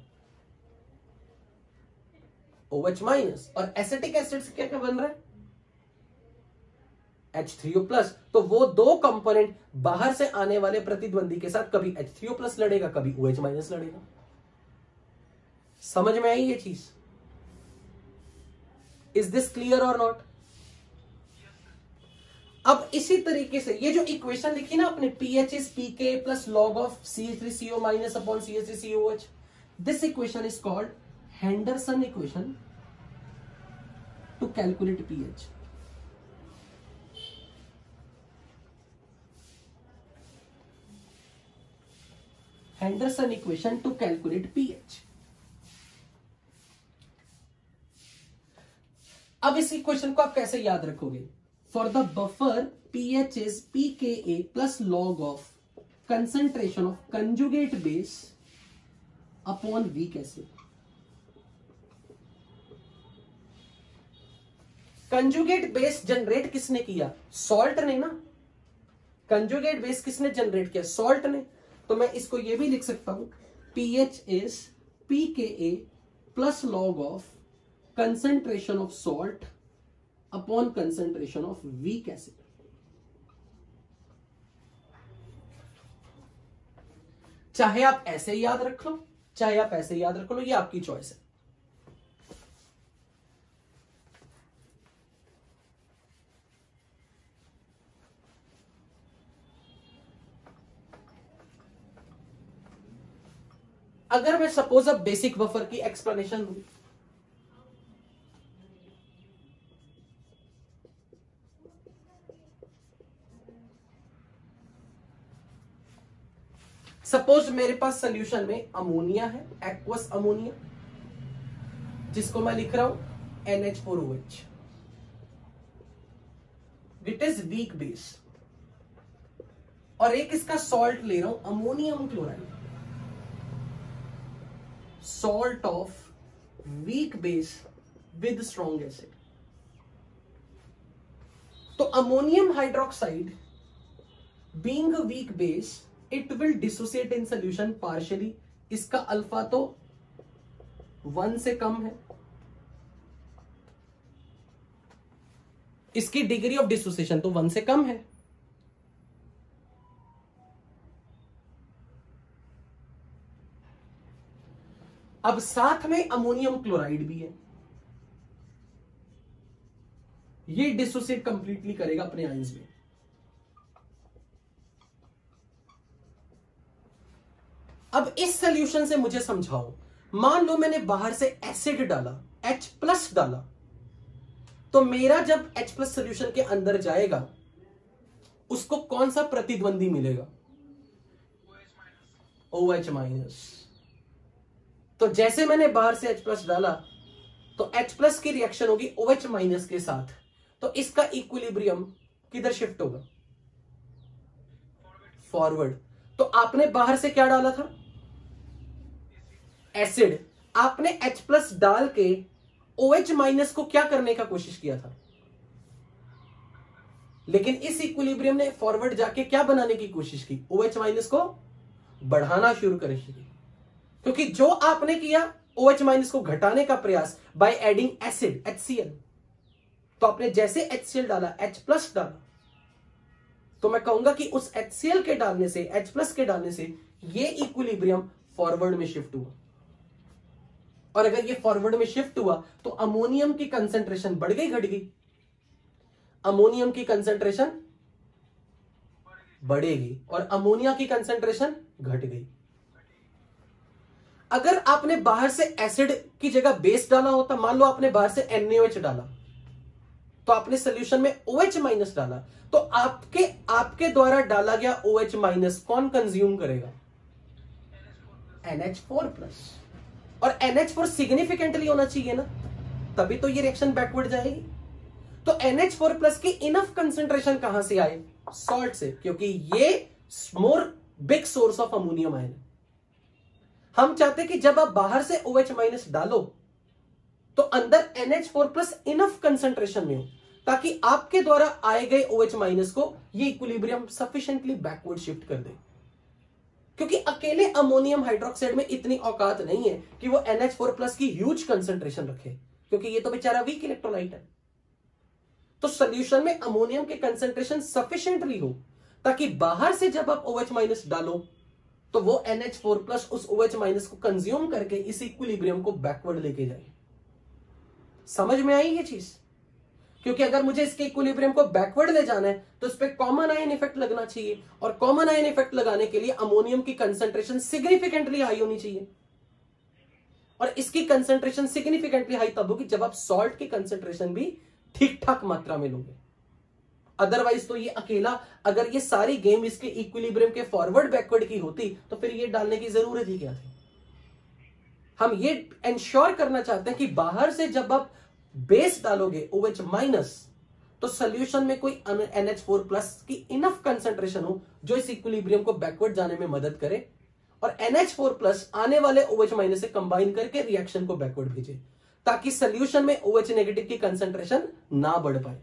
OH माइनस, और एसिटिक एसिड से क्या क्या बन रहा है, H3O प्लस। तो वो दो कंपोनेंट बाहर से आने वाले प्रतिद्वंदी के साथ कभी H3O प्लस लड़ेगा, कभी OH माइनस लड़ेगा। समझ में आई ये चीज, इज दिस क्लियर और नॉट? अब इसी तरीके से ये जो इक्वेशन लिखी ना अपने pH is pK plus log of CH3CO minus upon CH3COH, this equation is called Henderson equation to calculate pH. Henderson equation to calculate pH. अब इस इक्वेशन को आप कैसे याद रखोगे? For the buffer, pH is pKa plus log of concentration of conjugate base upon weak acid. Conjugate base generate किसने किया? Salt ने ना। कंजुगेट बेस किसने जनरेट किया? सॉल्ट ने। तो मैं इसको ये भी लिख सकता हूं, pH is pKa plus log of concentration of salt upon concentration of weak acid. चाहे आप ऐसे याद रख लो, चाहे आप ऐसे याद रख लो, ये आपकी चॉइस है। अगर मैं सपोज अब बेसिक बफर की एक्सप्लेनेशन दूं, सपोज मेरे पास सॉल्यूशन में अमोनिया है, एक्वस अमोनिया, जिसको मैं लिख रहा हूं NH4OH। It is weak base. और एक इसका सॉल्ट ले रहा हूं, ammonium chloride, salt of weak base with strong acid. तो ammonium hydroxide being a weak base, it will dissociate in solution partially. इसका अल्फा तो 1 से कम है, इसकी डिग्री ऑफ डिसोसिएशन तो 1 से कम है। अब साथ में अमोनियम क्लोराइड भी है, ये डिसोसिएट कंप्लीटली करेगा अपने आयंस में। अब इस सॉल्यूशन से मुझे समझाओ, मान लो मैंने बाहर से एसिड डाला, H+ डाला, तो मेरा जब H+ सॉल्यूशन के अंदर जाएगा उसको कौन सा प्रतिद्वंदी मिलेगा? OH-। तो जैसे मैंने बाहर से H+ डाला तो H+ की रिएक्शन होगी OH- के साथ, तो इसका इक्विलिब्रियम किधर शिफ्ट होगा? फॉरवर्ड। तो आपने बाहर से क्या डाला था? एसिड। आपने H+ डाल के OH- को क्या करने का कोशिश किया था? लेकिन इस इक्विलिब्रियम ने फॉरवर्ड जाके क्या बनाने की कोशिश की? OH- को बढ़ाना शुरू कर दी। क्योंकि जो आपने किया OH- को घटाने का प्रयास बाय एडिंग एसिड HCl, तो आपने जैसे HCl डाला, H+ डाला, तो मैं कहूंगा कि उस HCl के डालने से, H+ के डालने से ये इक्विलिब्रियम फॉरवर्ड में शिफ्ट हुआ। और अगर ये फॉरवर्ड में शिफ्ट हुआ तो अमोनियम की कंसंट्रेशन बढ़ गई, घट गई? अमोनियम की कंसंट्रेशन बढ़ेगी और अमोनिया की कंसंट्रेशन घट गई। अगर आपने बाहर से एसिड की जगह बेस डाला होता, मान लो आपने बाहर से NaOH डाला, तो आपने सॉल्यूशन में OH- डाला, तो आपके द्वारा डाला गया OH- कौन कंज्यूम करेगा? NH4+। और NH4 सिग्निफिकेंटली होना चाहिए ना, तभी तो ये रिएक्शन बैकवर्ड जाएगी। तो NH4+ की इनफ कंसंट्रेशन कहां से आए? सॉल्ट से, क्योंकि ये मोर big source of ammonium ion. हम चाहते कि जब आप बाहर से OH- डालो तो अंदर NH4+ इनफ कंसंट्रेशन में हो, ताकि आपके द्वारा आए गए OH- को ये इक्विलिब्रियम सफिशिएंटली बैकवर्ड शिफ्ट कर दे। क्योंकि अकेले अमोनियम हाइड्रोक्साइड में इतनी औकात नहीं है कि वो NH4+ की ह्यूज कंसंट्रेशन रखे, क्योंकि ये तो बेचारा वीक इलेक्ट्रोलाइट है। तो सॉल्यूशन में अमोनियम के कंसंट्रेशन सफिशिएंटली हो, ताकि बाहर से जब आप OH- डालो तो वो NH4+ उस OH- को कंज्यूम करके इस इक्विलिब्रियम को बैकवर्ड लेके जाए। समझ में आई ये चीज? क्योंकि अगर मुझे इसके इक्विलिब्रियम को बैकवर्ड ले जाना है तो इस पे कॉमन आयन इफेक्ट लगना चाहिए, और कॉमन आयन इफेक्ट लगाने के लिए अमोनियम की कंसंट्रेशन सिग्निफिकेंटली हाई होनी चाहिए, और इसकी कंसंट्रेशन सिग्निफिकेंटली हाई तब होगी जब आप सॉल्ट की कंसंट्रेशन भी ठीक ठाक मात्रा में लोगे। अदरवाइज तो ये अकेला, अगर ये सारी गेम इसके इक्विलिब्रियम के फॉरवर्ड बैकवर्ड की होती तो फिर ये डालने की जरूरत ही क्या थी। हम ये इंश्योर करना चाहते हैं कि बाहर से जब आप बेस डालोगे OH माइनस तो सोल्यूशन में कोई NH4 प्लस की इनफ कंसंट्रेशन हो जो इस इक्विलिब्रियम को बैकवर्ड जाने में मदद करे, और NH4 प्लस आने वाले OH माइनस से कंबाइन करके रिएक्शन को बैकवर्ड भेजे, ताकि सोल्यूशन में OH नेगेटिव की कंसंट्रेशन ना बढ़ पाए।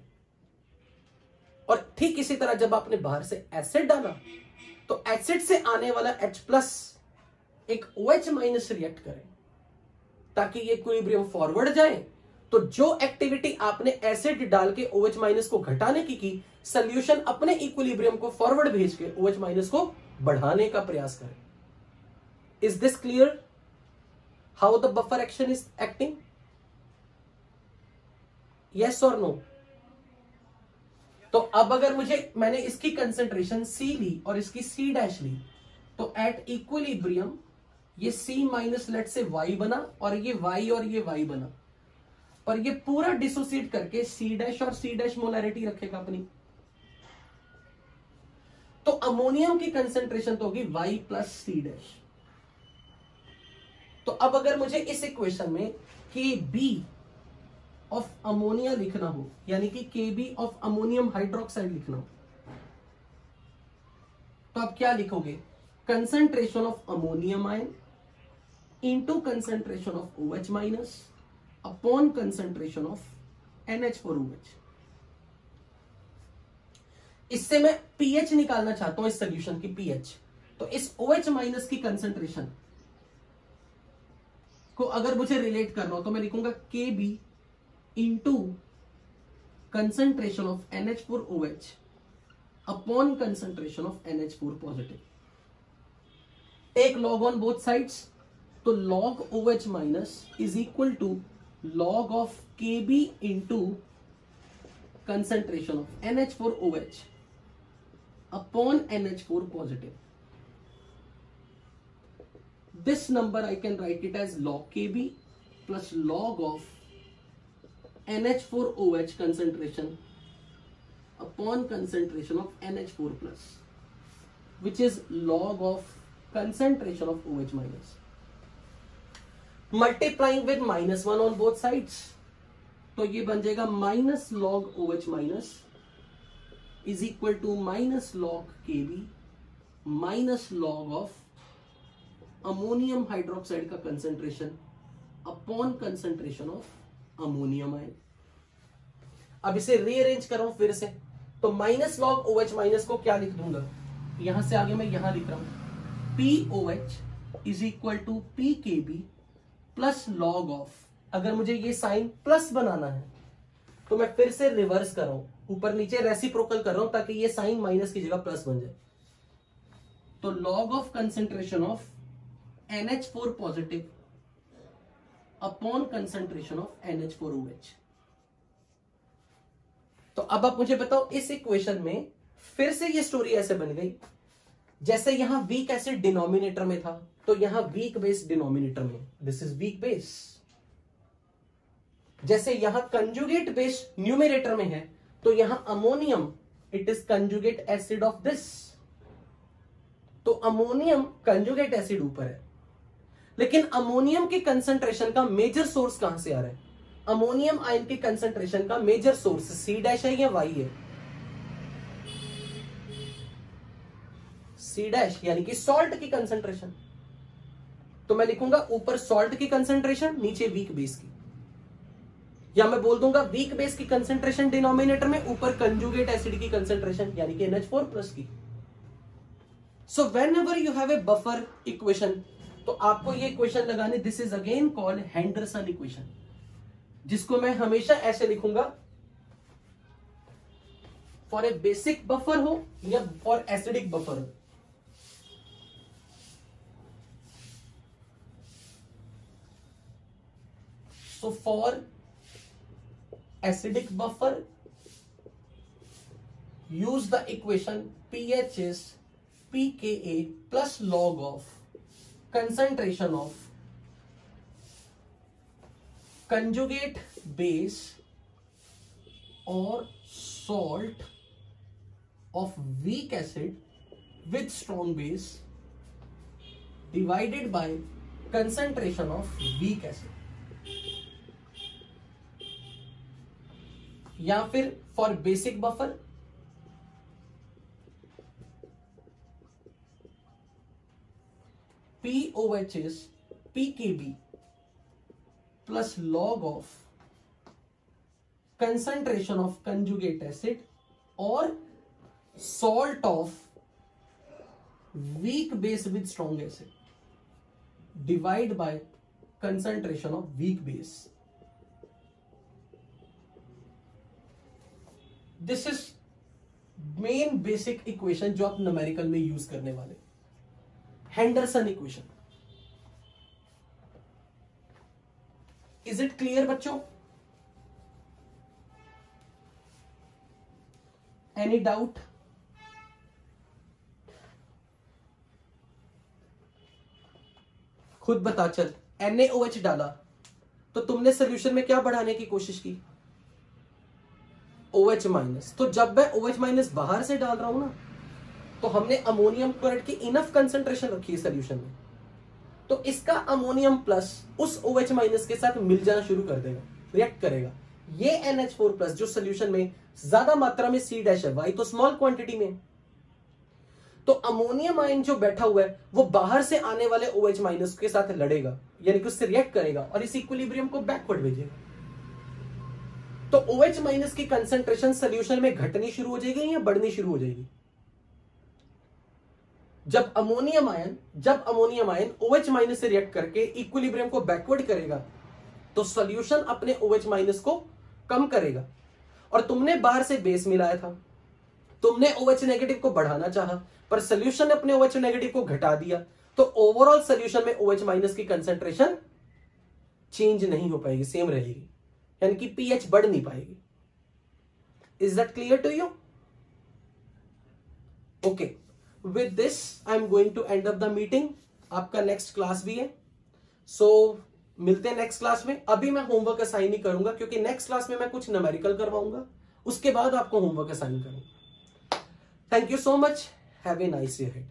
और ठीक इसी तरह जब आपने बाहर से एसिड डाला तो एसिड से आने वाला H प्लस एक OH माइनस रिएक्ट करे ताकि ये इक्विलिब्रियम फॉरवर्ड जाए। तो जो एक्टिविटी आपने एसिड डाल के OH माइनस को घटाने की सोल्यूशन अपने इक्विलिब्रियम को फॉरवर्ड भेज के OH माइनस को बढ़ाने का प्रयास करे। Is this clear how the buffer action is acting? Yes और नो? तो अब अगर मैंने इसकी कंसंट्रेशन C ली और इसकी C' ली, तो एट इक्विलिब्रियम ये C माइनस लेट से Y बना, और ये Y और ये Y बना, और ये पूरा डिसोसिएट करके C' और C' मोलैरिटी रखेगा अपनी। तो अमोनियम की कंसंट्रेशन तो होगी Y प्लस C'। तो अब अगर मुझे इस इक्वेशन में Kb ऑफ अमोनिया लिखना हो, यानी कि Kb ऑफ अमोनियम हाइड्रोक्साइड लिखना हो, तो आप क्या लिखोगे? Concentration of ammonium ion into concentration of OH minus upon concentration of NH4OH। इससे मैं pH निकालना चाहता हूं इस सोल्यूशन की pH। तो इस OH माइनस की कंसंट्रेशन को अगर मुझे रिलेट करना हो तो मैं लिखूंगा Kb into concentration of NH4OH upon concentration of NH4 positive. Take log on both sides, तो log OH minus is equal to log of Kb into concentration of NH4OH upon NH4 positive. This number I can write it as log Kb plus log of NH4OH concentration upon concentration of NH4 plus, which is log of concentration of OH minus. Multiplying with -1 on both sides, तो ये बन जाएगा minus log OH minus is equal to minus log Kb minus log of ammonium hydroxide का concentration upon concentration of ammonium ion. अब इसे rearrange करूं फिर से, तो माइनस लॉग OH माइनस को क्या लिख दूंगा? यहां से आगे मैं यहां लिख रहा हूं POH is equal to PKB plus log of, अगर मुझे ये साइन प्लस बनाना है तो मैं फिर से रिवर्स कर रहा हूं, ऊपर नीचे रेसिप्रोकल कर रहा हूं ताकि ये साइन माइनस की जगह प्लस बन जाए। तो log of concentration of NH4 positive upon concentration of NH4OH। तो अब आप मुझे बताओ, इस इक्वेशन में फिर से ये स्टोरी ऐसे बन गई जैसे यहां वीक एसिड डिनोमिनेटर में था, तो यहां वीक बेस डिनोमिनेटर में, दिस इज वीक बेस। जैसे यहां कंजुगेट बेस न्यूमरेटर में है, तो यहां ammonium it is conjugate acid of this. तो अमोनियम कंजुगेट एसिड ऊपर है, लेकिन अमोनियम की कंसंट्रेशन का मेजर सोर्स कहां से आ रहा है? अमोनियम आयन की कंसंट्रेशन का मेजर सोर्स C' है या Y है? C' यानी कि सॉल्ट की कंसंट्रेशन। तो मैं लिखूंगा ऊपर सॉल्ट की कंसंट्रेशन, नीचे वीक बेस की, या मैं बोल दूंगा वीक बेस की कंसंट्रेशन डिनोमिनेटर में, ऊपर कंजुगेट एसिड की कंसंट्रेशन यानी कि NH4 प्लस की। So whenever you have a buffer equation, तो आपको ये इक्वेशन लगाने, this is again called Henderson equation, जिसको मैं हमेशा ऐसे लिखूंगा फॉर ए बेसिक बफर हो या फॉर एसिडिक बफर हो। So for acidic buffer, use the equation pH is pKa plus log of concentration of conjugate base or salt of weak acid with strong base divided by concentration of weak acid. या फिर for basic buffer POH is pKb plus log of concentration of conjugate acid or salt of weak base with strong acid divide by concentration of weak base. This is main basic equation जो आप numerical में use करने वाले, Henderson equation. Is it clear बच्चों? Any doubt? खुद बता चल. NaOH डाला तो तुमने सोल्यूशन में क्या बढ़ाने की कोशिश की? OH minus. तो जब मैं OH माइनस बाहर से डाल रहा हूं ना, तो हमने अमोनियम क्लोराइड की इनफ कंसंट्रेशन रखी है सोल्यूशन में, तो इसका अमोनियम प्लस उस OH माइनस के साथ मिल जाना शुरू कर देगा, रिएक्ट करेगा. ये NH4 प्लस जो सोल्यूशन में ज्यादा मात्रा में C डैश है, Y तो स्मॉल क्वांटिटी में, तो अमोनियम आयन जो बैठा हुआ है वो बाहर से आने वाले OH माइनस के साथ लड़ेगा, यानी कि उससे रिएक्ट करेगा और इस इक्विलिब्रियम को बैकवर्ड भेजेगा. तो OH माइनस की कंसंट्रेशन सोल्यूशन में घटनी शुरू हो जाएगी या बढ़नी शुरू हो जाएगी? जब अमोनियम आयन OH माइनस से रिएक्ट करके इक्विलिब्रियम को बैकवर्ड करेगा तो सॉल्यूशन अपने OH माइनस को कम करेगा. और तुमने बाहर से बेस मिलाया था, तुमने OH नेगेटिव को बढ़ाना चाहा, पर सॉल्यूशन ने अपने OH नेगेटिव को घटा दिया, तो ओवरऑल सॉल्यूशन में OH माइनस की कंसंट्रेशन चेंज नहीं हो पाएगी, सेम रहेगी, यानी कि पीएच बढ़ नहीं पाएगी. Is that clear to you? Okay, with this I am going to end up the meeting. आपका नेक्स्ट क्लास भी है, सो मिलते हैं नेक्स्ट क्लास में. अभी मैं होमवर्क असाइन नहीं करूंगा क्योंकि नेक्स्ट क्लास में मैं कुछ न्यूमेरिकल करवाऊंगा, उसके बाद आपको होमवर्क असाइन करूंगा. Thank you so much. Have a nice day ahead.